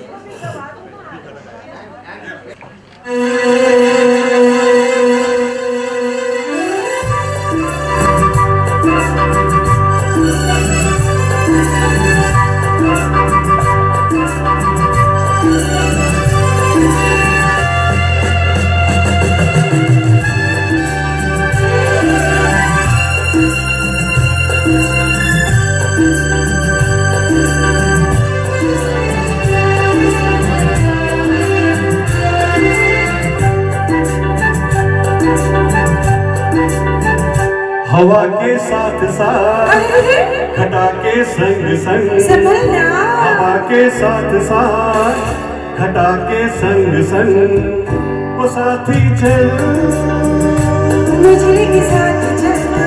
हवा के साथ साथ घटा के संग संग, संभलना। हवा के साथ साथ घटा के संग संग, वो साथी चल मुझे के साथ चल तू,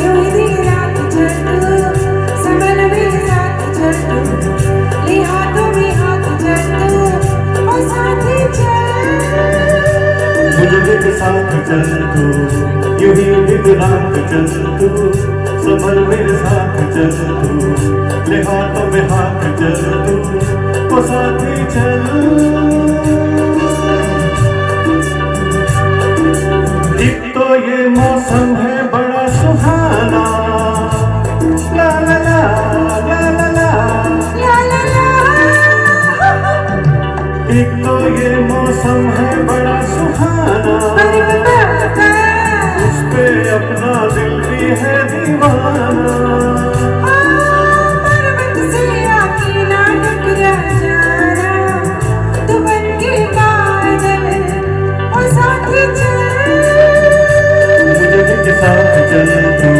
यूं ही दिन रात चल तू, संभल मेरे साथ चल तू, ले हाथों में हाथ चल तू, ओ साथी चल। मुझे के साथ चल तू, यूं ही दिन रात चल तू, संभल मेरे साथ चल तू, ले हाथों में हाथ चल तू, वो साथी चल। एक तो ये मौसम है बड़ा सुहाना, ला ला ला ला ला ला, ला ला ला। एक तो ये मौसम है बड़ा सुहाना, उस पे अपना दिल भी है दीवाना। पर्वत से आके ना टकरा जाना, तू बन के बादल, ओ साथी चल। मुझे के साथ चल तू,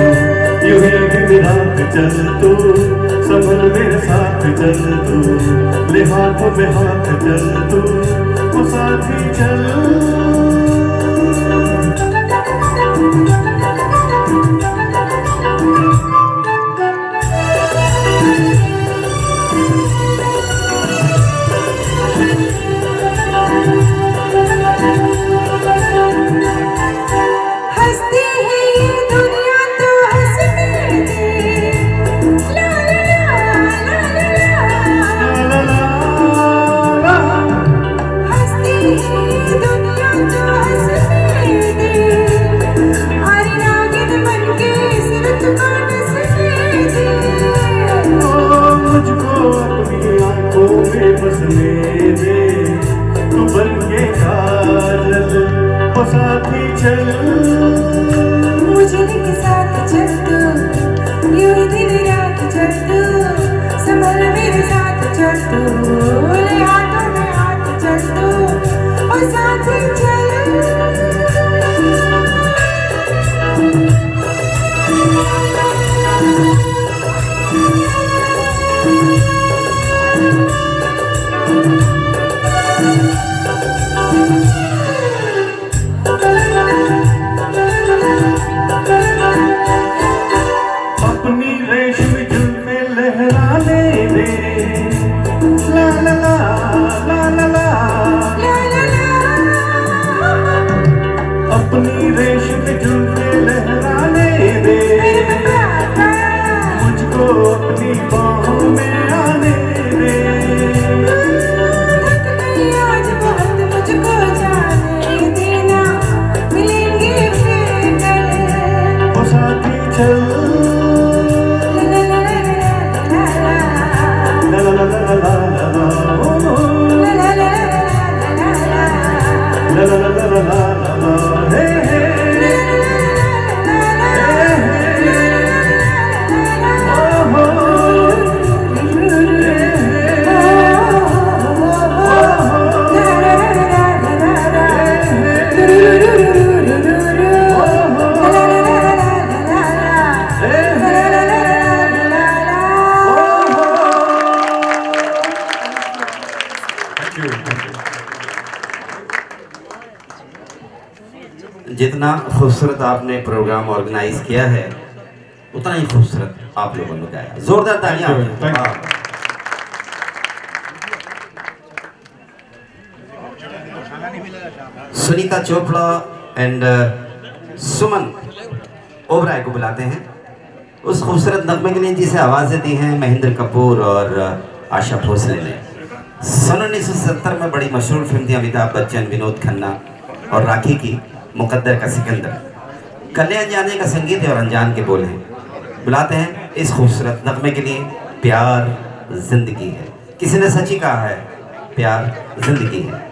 यूं ही दिन रात चल तू, संभल मेरे साथ चल तू, ले हाथों में हाथ चल तू, वो साथी चल। हंसती है ये दुनिया तो हंसने दे, ला ला ला ला ला ला। हंसती है ये दुनिया तो हंसने दे, अरे नागिन बन के सिर तुझको डसने दे। मुझको अपनी आंखों में बसने दे, तू बन के काजल, वो साथी चल। मुझे के साथ चल तू, यूं ही दिन रात चल तू, संभल मेरे साथ चल तू, ले हाथों में हाथ चल तू, और साथ ही चल। अपनी रेशम जुल्फे लहराने दे, ला ला ला ला ला ला, ला ला ला। अपनी रेशम जुल्फे लहराने दे, मुझको अपनी बाहों में आने दे। थक गई आज बहुत मुझको जाने देना, मिलेंगे फिर कल। वो साथी चल, ला ला ला ला ला ला, ला ला ला ला ला ला, ला ला ला ला ला, ला ला ला ला ला ला, हे हे हे हे, ओ हो। La la la खूबसूरत आपने प्रोग्राम ऑर्गेनाइज किया है, उतना ही खूबसूरत आप लोगों ने गाया। जोरदार तालियां। Thank you. हाँ। सुनीता चोपड़ा एंड सुमन ओबराय को बुलाते हैं उस खूबसूरत नगमे के लिए जिसे आवाज़ें दी हैं महेंद्र कपूर और आशा भोसले ने। सन 1970 में बड़ी मशहूर फिल्म थी अमिताभ बच्चन, विनोद खन्ना और राखी की मुकद्दर का सिकंदर। कले अनजाने का संगीत है और अनजान के बोल हैं। बुलाते हैं इस खूबसूरत नगमे के लिए प्यार जिंदगी है। किसी ने सच ही कहा है, प्यार जिंदगी है।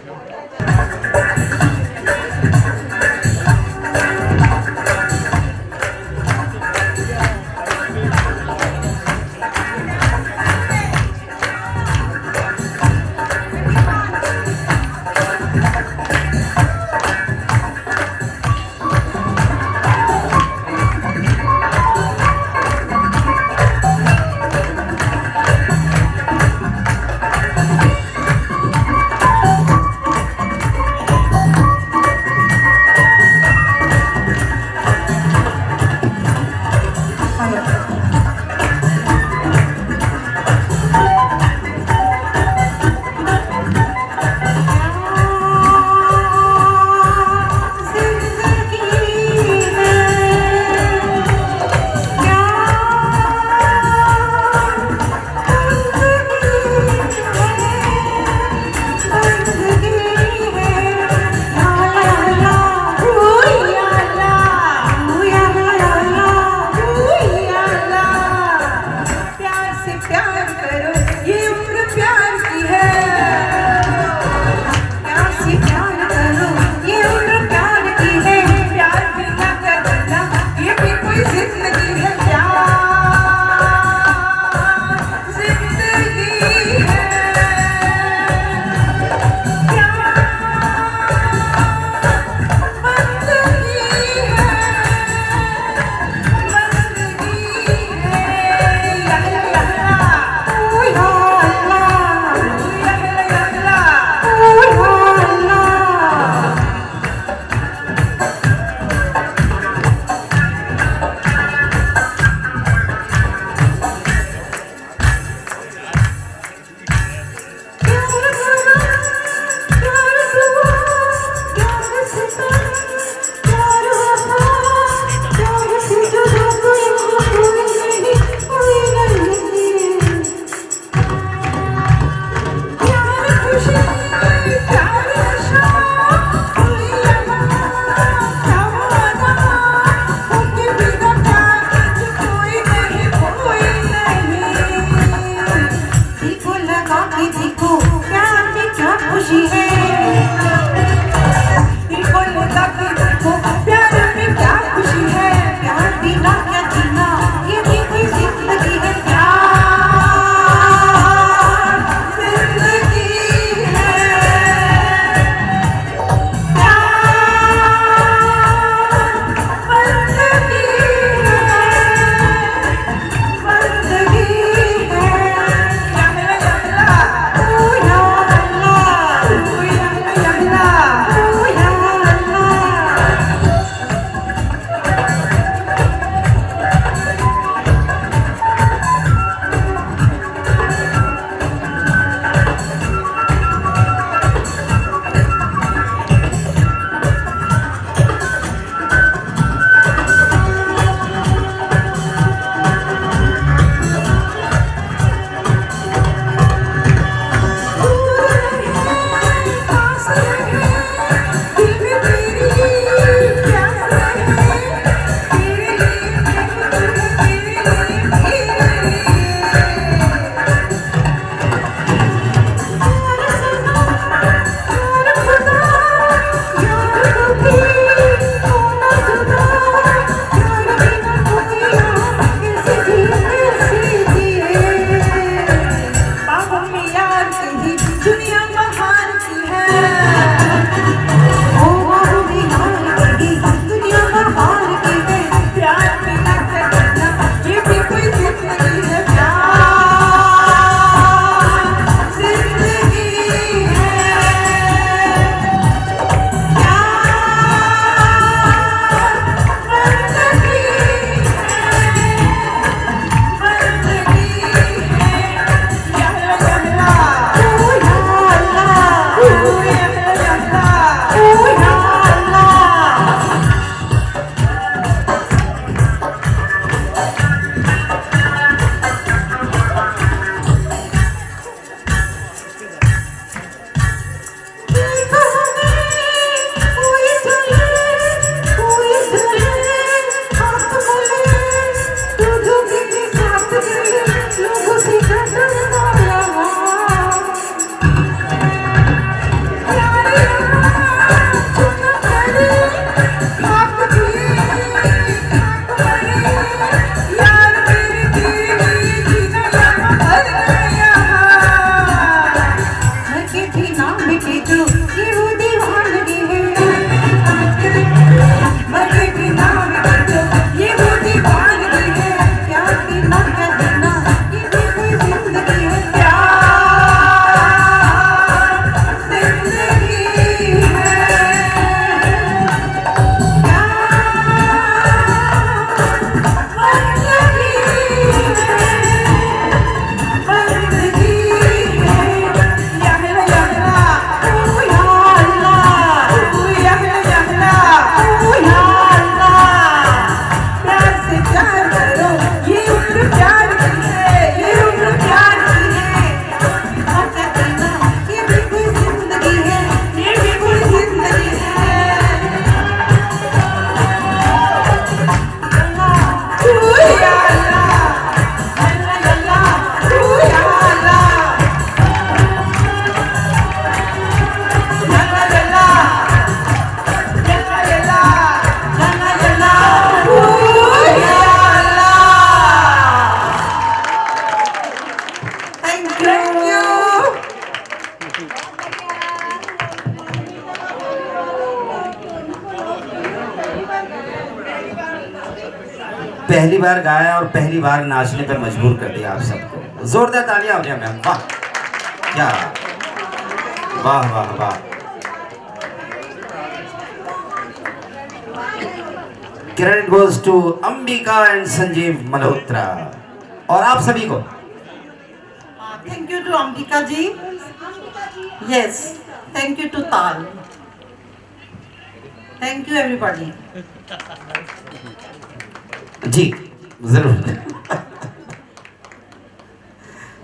पहली बार गाया और पहली बार नाचने पर मजबूर कर दिया आप सबको। जोरदार तालियां हो मैम, वाह क्या, वाह वाह वाह। Credit goes to Ambika and Sanjeev Malhotra और आप सभी को। Thank you to Ambika ji. Yes, thank you to Taal. Thank you everybody. जी जरूर।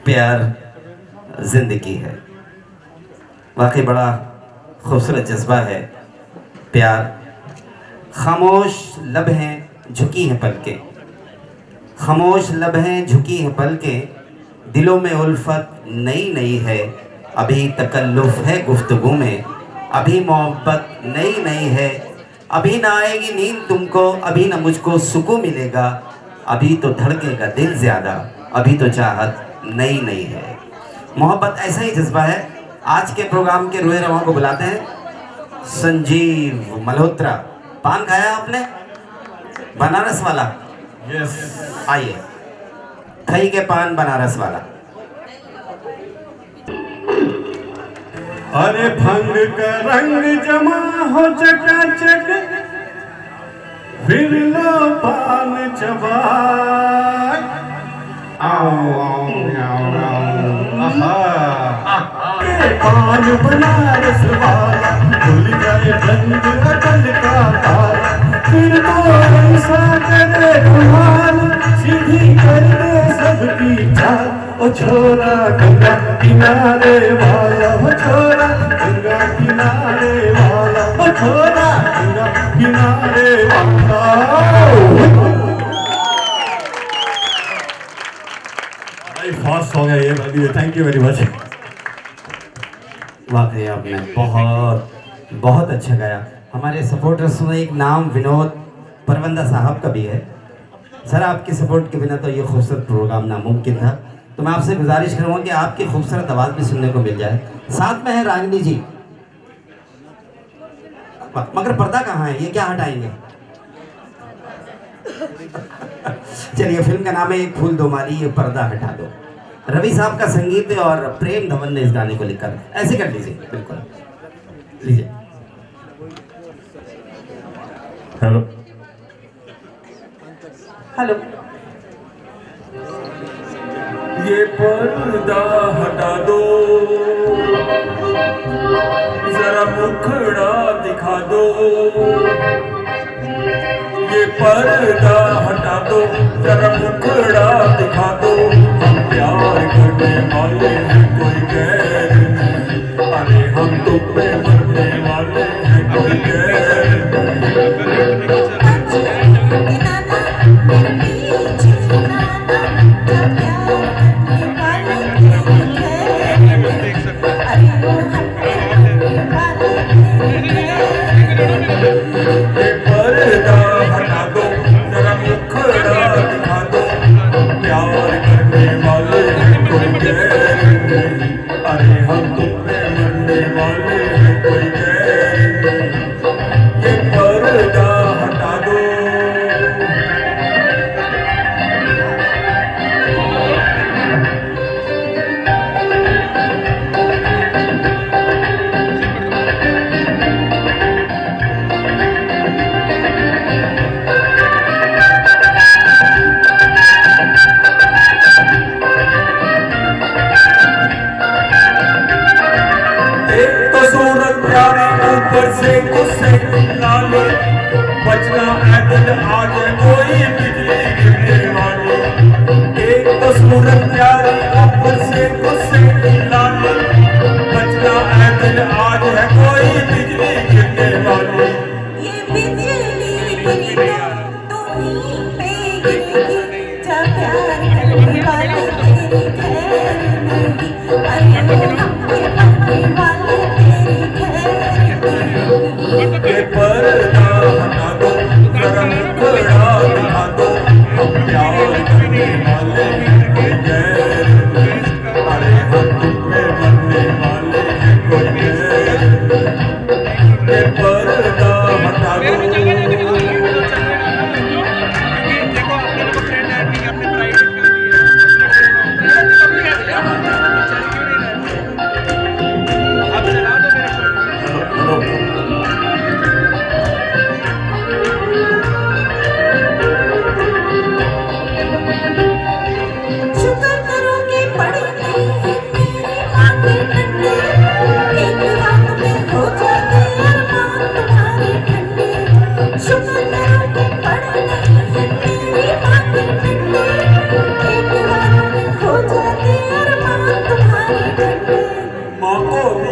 प्यार जिंदगी है, वाकई बड़ा खूबसूरत जज्बा है प्यार। खामोश लब हैं झुकी हैं पलकें, खामोश लब हैं झुकी हैं पलकें, दिलों में उल्फत नई नई है, अभी तकल्लुफ है गुफ्तगू में, अभी मोहब्बत नई नई है, अभी ना आएगी नींद तुमको, अभी ना मुझको सुकून मिलेगा, अभी तो धड़केगा दिल ज़्यादा, अभी तो चाहत नई नई है। मोहब्बत ऐसा ही जज्बा है। आज के प्रोग्राम के रूहे रवां को बुलाते हैं संजीव मल्होत्रा। पान खाया आपने बनारस वाला? Yes. आइए, खई के पान बनारस वाला। अरे भंग का रंग जमा हो चकाचक, फिर लो पान चबा। पान बनारस वाला, खुल जाए बंद अकल का ताला, फिर तो ऐसा करे कमाल, सीधी कर दे सबकी चाल। ओ छोरा गंगा किनारे वाला, ओ छोरा गंगा किनारे वाला, ओ छोरा गंगा किनारे वाला। भाई फास्ट हो गया ये भाभी, थैंक यू वेरी मच। वाकई आपने बहुत बहुत अच्छा गाया। हमारे सपोर्टर्स में एक नाम विनोद परवंदा साहब का भी है। सर आपकी सपोर्ट के बिना तो ये खूबसूरत प्रोग्राम नामुमकिन था, तो मैं आपसे गुजारिश करूँगा कि आपकी खूबसूरत आवाज़ भी सुनने को मिल जाए। साथ में है रागिनी जी, मगर पर्दा कहाँ है, ये क्या हटाएंगे? चलिए, फिल्म का नाम है एक फूल दो माली, ये पर्दा हटा दो। रवि साहब का संगीत है और प्रेम धवन ने इस गाने को लिखा। ऐसे कर लीजिए, बिल्कुल लीजिए। Hello hello. ये पर्दा हटा दो, जरा मुखड़ा दिखा दो। ये पर्दा हटा दो, जरा मुखड़ा दिखा दो। हम प्यार करने वाले हैं, कोई गैर नहीं। अरे हम तुम पे मरने वाले हैं, कोई गैर नहीं।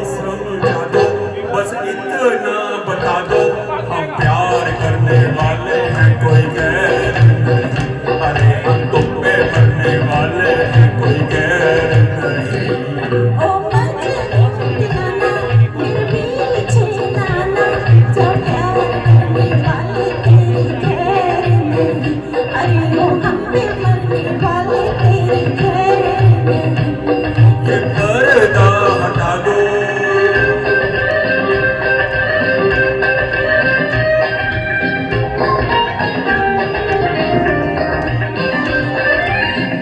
समझा दो, बस इतना बता दो, हम प्यार करने वाले हैं, कोई गैर नहीं। अरे हम तुम पे मरने वाले हैं, कोई गैर नहीं। ओ मजनू दीवाना मेरे पीछे नाना, जो प्यार करने वाले तेरी खैर नहीं। अरे वो हम पे मरने वाले तेरी खैर नहीं। ये पर्दा हटा दो,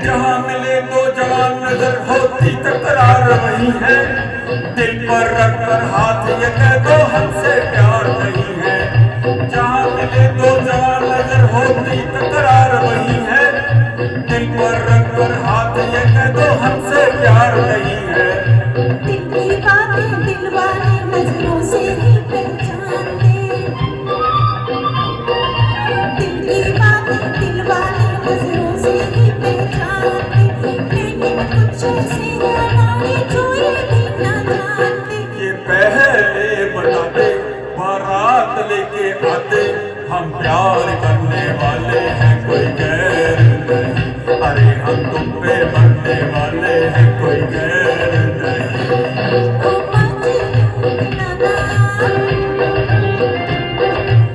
जहाँ मिले तो जवान नजर होती तकरार वही है, दिल पर रख कर हाथ ये कह दो हमसे प्यार नहीं है। जहाँ मिले तो जवान नजर होती तकरार वही है, दिल पर रख कर हाथ ये कह दो हमसे प्यार नहीं है। दिल की बातें दिल वाले नजरों से ही पहचानते, दिल की बातें दिल वाले नजरों से ही पहचानते, लेकिन कुछ ऐसे हमारे जो ये भी न जानते। ये पहले बताते, बारात लेके आते, हम प्यार करने वाले हैं, कोई गैर नहीं। अरे हम तुम पे मरने वाले हैं, कोई गैर नहीं। ओ मजनू दीवाना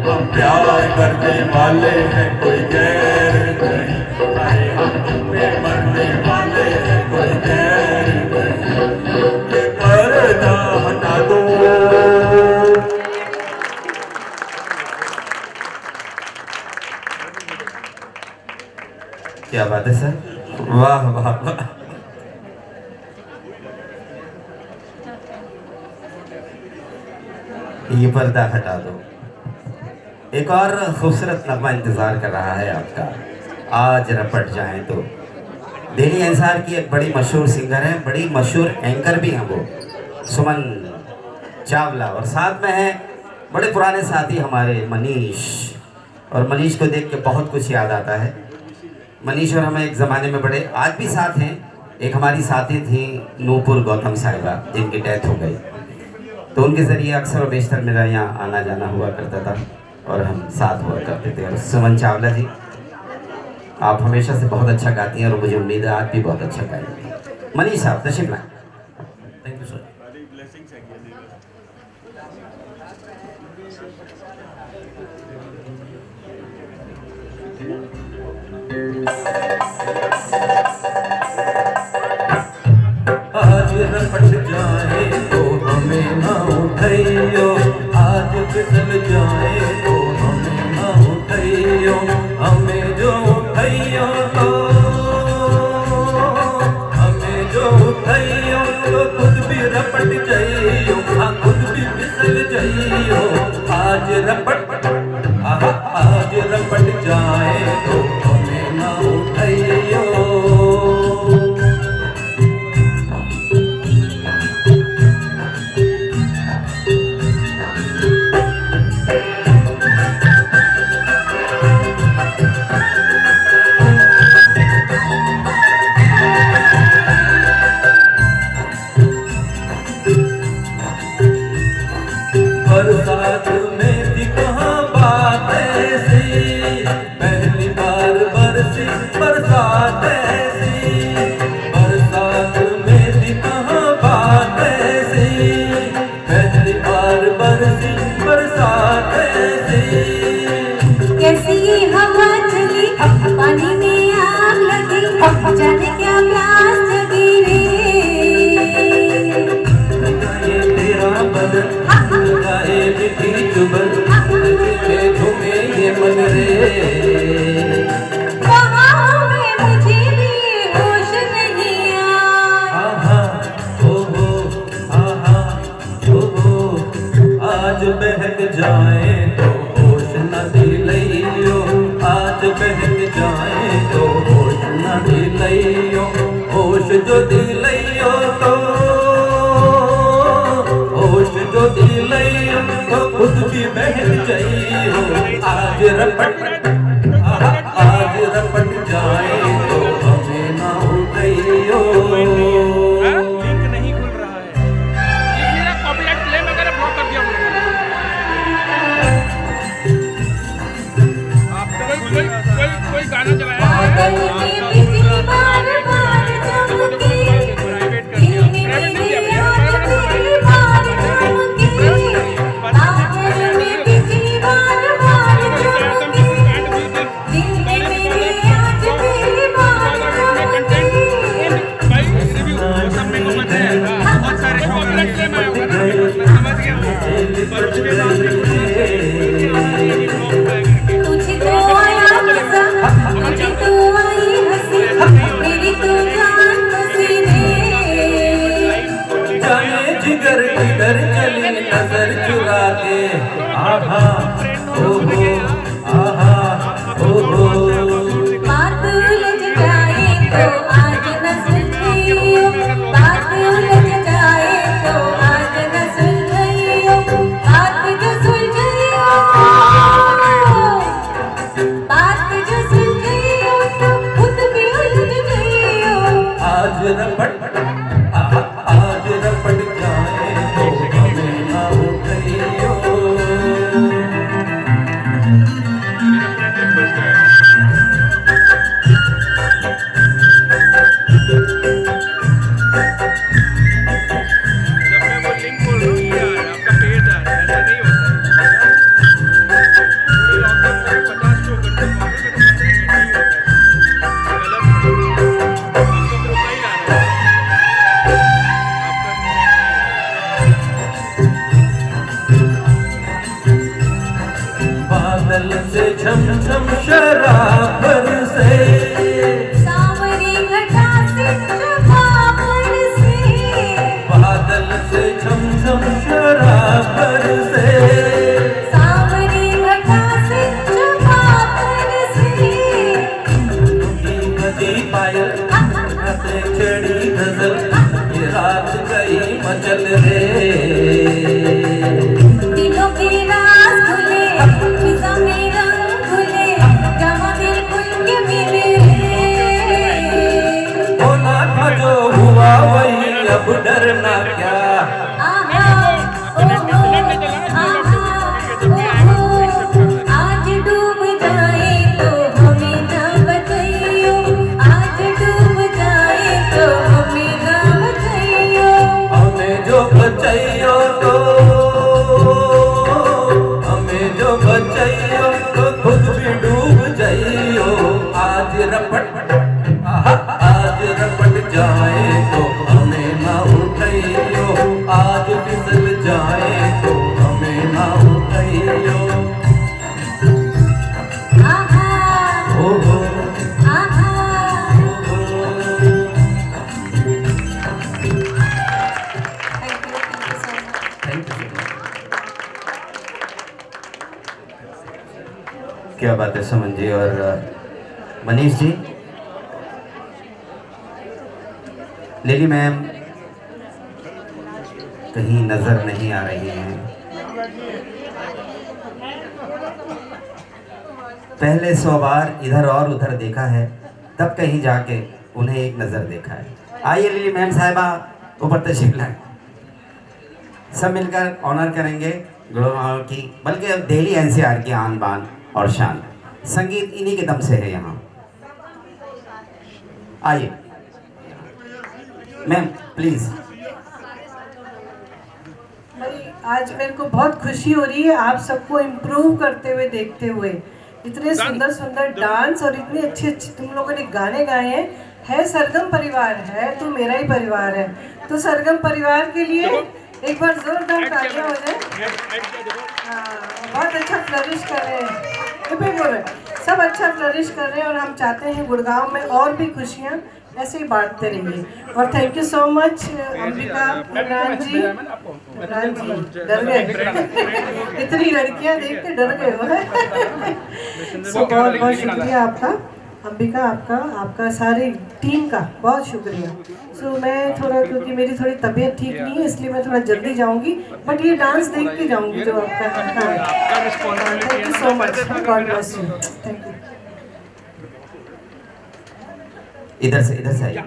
हम प्यार करने वाले हैं, कोई गैर नहीं। अरे हम तुम पे मरने वाले हैं, कोई गैर नहीं। ये पर्दा हटा दो, क्या बात है सर, वाह वाह वाह। ये पर्दा हटा दो। एक और खूबसूरत नगमा इंतजार कर रहा है आपका, आज रपट जाए तो। दिल्ली एनसार की एक बड़ी मशहूर सिंगर है, बड़ी मशहूर एंकर भी हैं वो, सुमन चावला, और साथ में है बड़े पुराने साथी हमारे मनीष। और मनीष को देख के बहुत कुछ याद आता है। मनीष और हमें एक ज़माने में बड़े, आज भी साथ हैं। एक हमारी साथी थी नूपुर गौतम साहिबा, जिनकी डेथ हो गई, तो उनके ज़रिए अक्सर और बेशतर मेरा यहाँ आना जाना हुआ करता था और हम साथ हुआ करते थे। और सुमन चावला जी, आप हमेशा से बहुत अच्छा गाती हैं और मुझे उम्मीद है आज भी बहुत अच्छा गाएंगे। मनीष साहब तशरीफ लाएं। Thank you sir. आज रपट जाए तो हमें ना उठाइयो, आज फिसल जाए तो हमें ना उठाइयो, हमें जो उठाइयो तो हमें जो उठाइयो तो खुद भी रपट जाइयो, हाँ खुद भी फिसल जाइयो। आज रपट आज रपट जाए तो हमें ना उठाइयो। बरसात में थी कहाँ बात ऐसी, पहली बार बरसी बरसात ऐसी। बरसात में थी कहाँ बात ऐसी, पहली बार बरसी बरसात ऐसी। कैसी ये हवा चली, पानी में आग लगी, जाने क्या प्यास जगी रे। ये तेरा बदन गाए लिखी जुबन, झूमे ये मन रे। कहाँ में मुझे भी होश नहीं आया। आहा ओहो आहा ओहो, आज बहक जाए तो होश न दिलइयो, आज बहक जाए तो होश न दिलइयो। होश जो दिलइयो तो होश जो दिलइयो तो खुद भी बहक जाइयो। आज रपट आज रपट जाए तो हमें ना उठाइयो। लिंक नहीं खुल रहा है, ये मेरा बादल में बिजली बार बार चमके, दिल में मेरे आज पहली बार चमके। बादल में बिजली बार बार चमके, दिल में मेरे आज पहली बार चमके। तुझे तो आया मजा, तुझे तो आई हंसी, मेरी तो जान पसीने। जाने जिगर किधर चली नजर चुरा के, आहा ओ हो, आहा ओ हो। बात उलझ जाए तो आज न सुलझाइयो, बात उलझ जाए तो आज न सुलझाइयो, बात जो सुलझाइयो, बात जो सुलझाइयो तो खुद भी उलझ जाइयो। आज रपट आज रपट जाए तो हमें ना हो गइयो। बादल से झमझम शराब बरसे, सावरी घटा से शफाफ बरसे, बादल से झमझम शराब बरसे। सावरी घटा से शफाफ बरसे। की बजी पायल हंसे चढ़ी नजर, ये रात गई मचल रे। दिलों के राज खुले, फिजा में रंग खुले, जहाँ दिल खुल के मिले। होना था जो हुआ वही, अब डरना क्या। आहा ओहो, आहा ओहो, आज डूब जाए तो हमें ना बचाइयो, आज डूब जाए तो हमें ना बचाइयो। हमें जो बचाइयो तो हमें जो बचाइयो तो खुद भी डूब जाइयो। आज रपट आज रपट जाए तो हमें ना उठाइयो, आज फिसल जाए तो हमें ना उठाइयो। आहा ओ हो, आहा ओ हो। Thank you. क्या बात है सुमन जी और मनीष जी। लिली मैम कहीं नजर नहीं आ रही हैं। पहले 100 बार इधर और उधर देखा है, तब कहीं जाके उन्हें एक नजर देखा है। आइए लिली मैम साहिबा ऊपर तशरीफ लाएं। सब मिलकर ऑनर करेंगे गुरुओं की, बल्कि अब दिल्ली एनसीआर की आन बान और शान। संगीत इन्हीं के दम से है यहाँ। आइए मैम प्लीज। भाई आज मेरे को बहुत खुशी हो रही है आप सबको इम्प्रूव करते हुए देखते हुए। इतने सुंदर सुंदर डांस और इतने अच्छे अच्छे तुम लोगों ने गाने गाए हैं। है सरगम परिवार है तो मेरा ही परिवार है, तो सरगम परिवार के लिए एक बार जोरदार तालियां हो जाए। हाँ, बहुत अच्छा फ्लरिश कर रहे हैं, सब अच्छा फ्लरिश कर रहे हैं और हम चाहते हैं गुड़गांव में और भी खुशियाँ ऐसे ही बांटते रहिए। और thank you so much Ambika, Imran ji डर गए इतनी लड़कियां देख के डर गए हो। सो बहुत बहुत शुक्रिया आपका अंबिका, आपका सारी टीम का बहुत शुक्रिया। सो मैं थोड़ा, क्योंकि मेरी थोड़ी तबीयत ठीक नहीं है इसलिए मैं थोड़ा जल्दी जाऊंगी, बट ये डांस देख के जाऊंगी जो आपका है। Thank you so much, God bless you, thank you. इधर से आइए,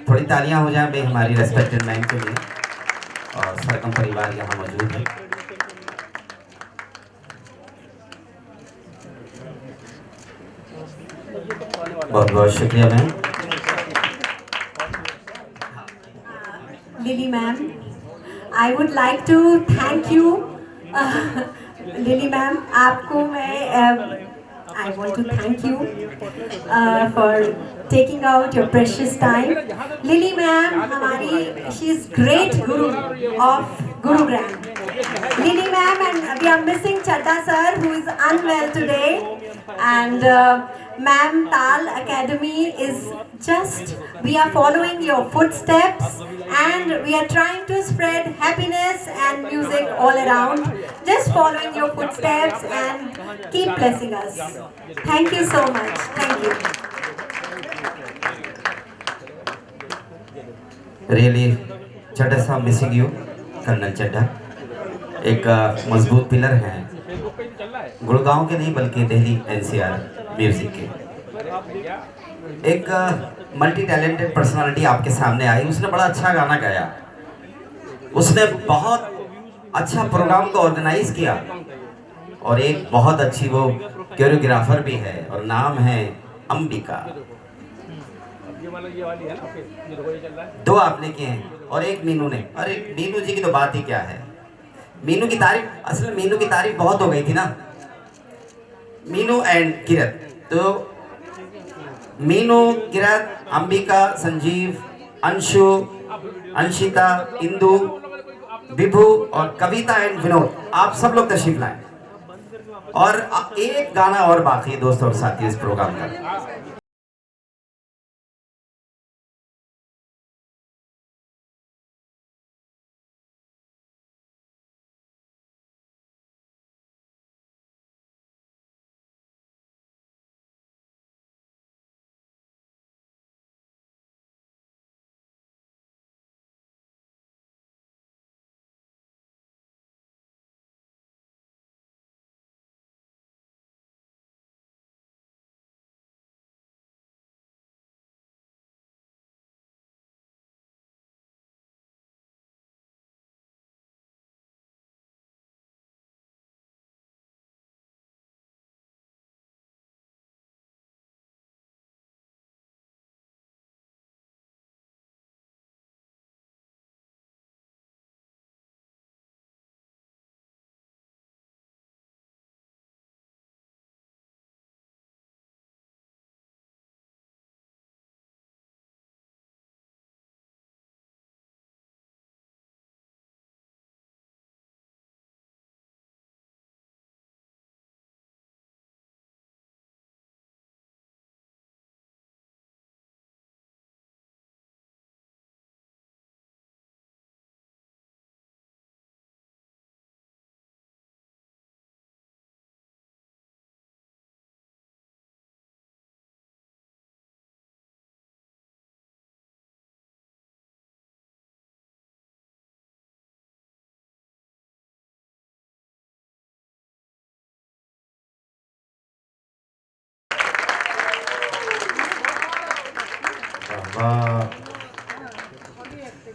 थोड़ी तालियां हो जाए भाई हमारी रेस्पेक्टेड मैम के लिए। और सरगम परिवार यहाँ मौजूद है। बहुत बहुत शुक्रिया ma'am. Lily ma'am, I would like to thank you. Lily ma'am, आपको मैं I want to thank you for taking out your precious time. Lily ma'am हमारी she is great guru of Gurugram. Lily ma'am, and we are missing Chadda sir who is unwell today, and ma'am, Tal Academy is just, we are following your footsteps and we are trying to spread happiness and music all around. Just following your footsteps and keep blessing us. Thank you so much. Thank you. Really Chadha sahab missing you. Colonel Chadha एक मजबूत pillar हैं गुड़गांव के नहीं बल्कि Delhi NCR music के। एक multi talented personality आपके सामने आई, उसने बड़ा अच्छा गाना गाया, उसने बहुत अच्छा प्रोग्राम को ऑर्गेनाइज किया और एक बहुत अच्छी वो कोरियोग्राफर भी है और नाम है अंबिका। दो आपने किए हैं और एक मीनू ने। अरे मीनू जी की तो बात ही क्या है, मीनू की तारीफ, असल में मीनू की तारीफ बहुत हो गई थी ना, मीनू एंड किरत। तो मीनू, किरत, अंबिका, संजीव, अंशु, अंशिता, इंदु, विभू और कविता एंड विनोद, आप सब लोग तशरीफ लाएं। और एक गाना और बाकी है दोस्तों और साथियों इस प्रोग्राम का।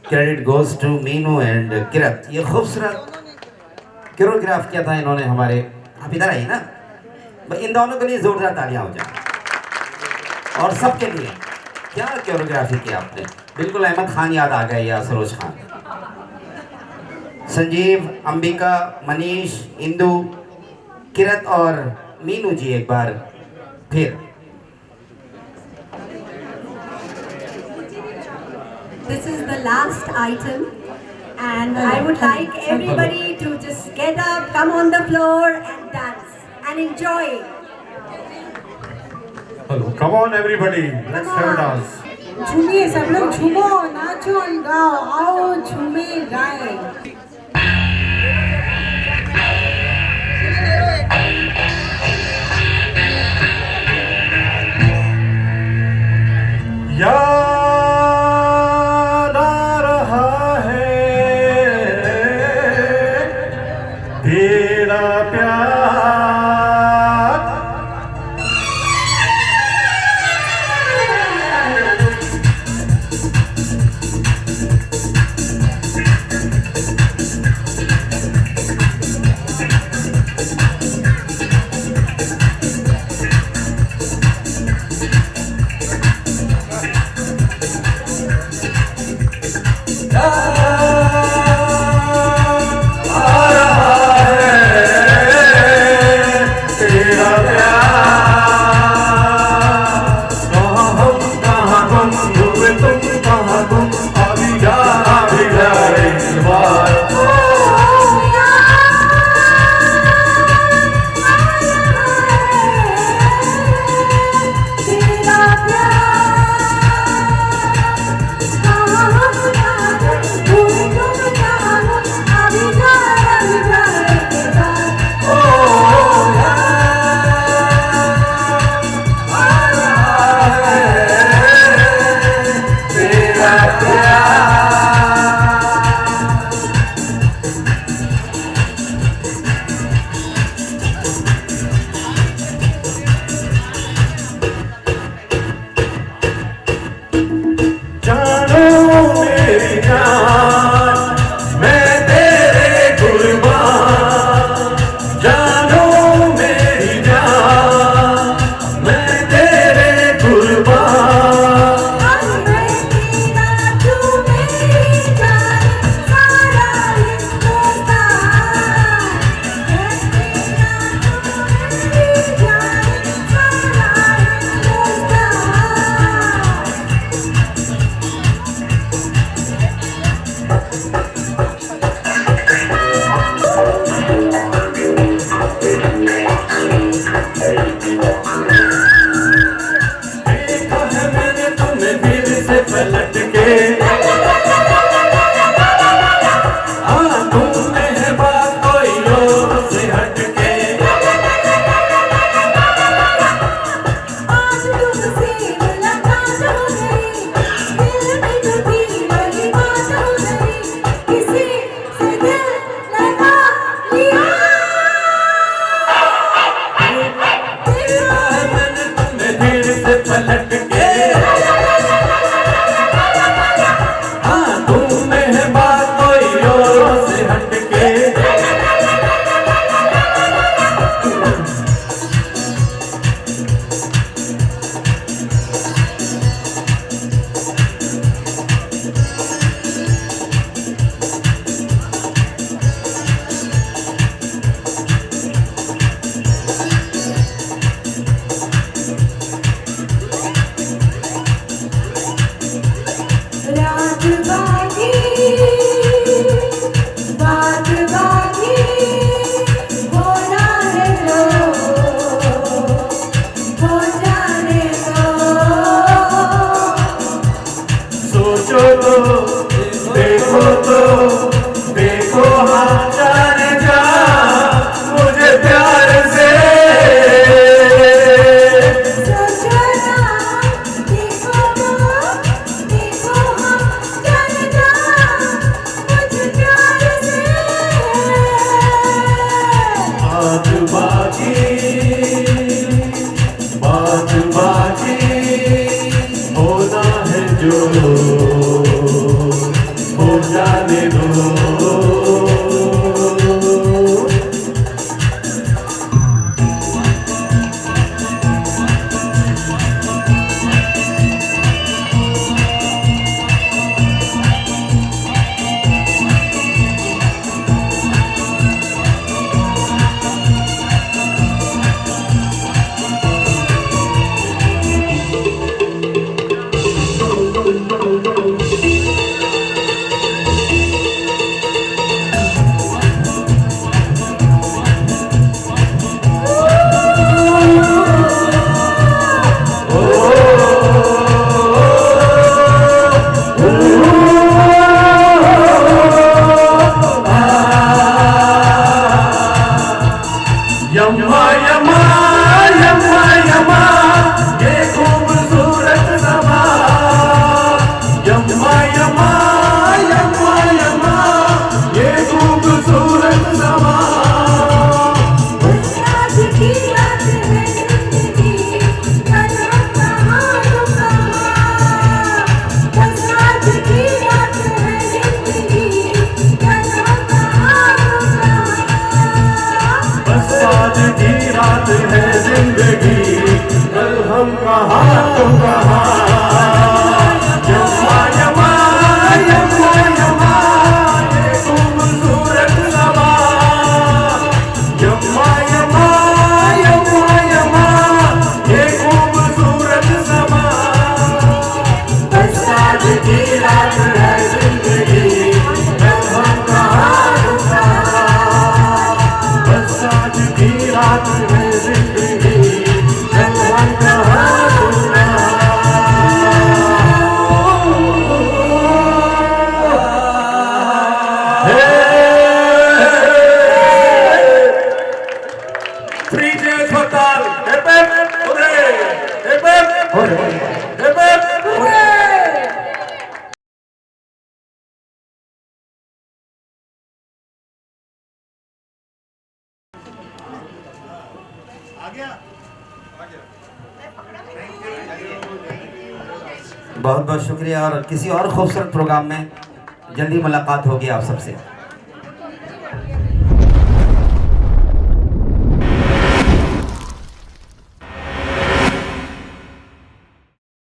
Credit goes to Meenu and Kirat. ये खूबसूरत कोरियोग्राफ किया था इन्होंने हमारे, आप इधर आइए ना, इन दोनों के लिए जोरदार तालियां हो जाए। और सबके लिए क्या कोरियोग्राफी की आपने, बिल्कुल अहमद खान याद आ गए या सरोज खान। संजीव, अंबिका, मनीष, इंदु, किरत और मीनू जी एक बार फिर। This is the last item, and I would like everybody to just get up, come on the floor and dance and enjoy. Hello, come on everybody, let's have a dance. झूमिए सब लोग, झूमो, नाचो और गाओ, आओ झूमे गाए। याद आ रहा है तेरा प्यार, हाथों का यम्मा यम्मा यम्मा यम्मा ये खूबसूरत समा यम्मा यम्मा यम्मा यम्मा ये खूबसूरत समा बस आज की रात है जिंदगी हम कहाँ रुका बस आज की रात है जिंदगी हम कहाँ रुका Three cheers for Tal. Hip hip hooray! Hip hip hooray! Hip hip hooray! बहुत बहुत शुक्रिया और किसी और खूबसूरत प्रोग्राम में जल्दी मुलाकात होगी आप सबसे।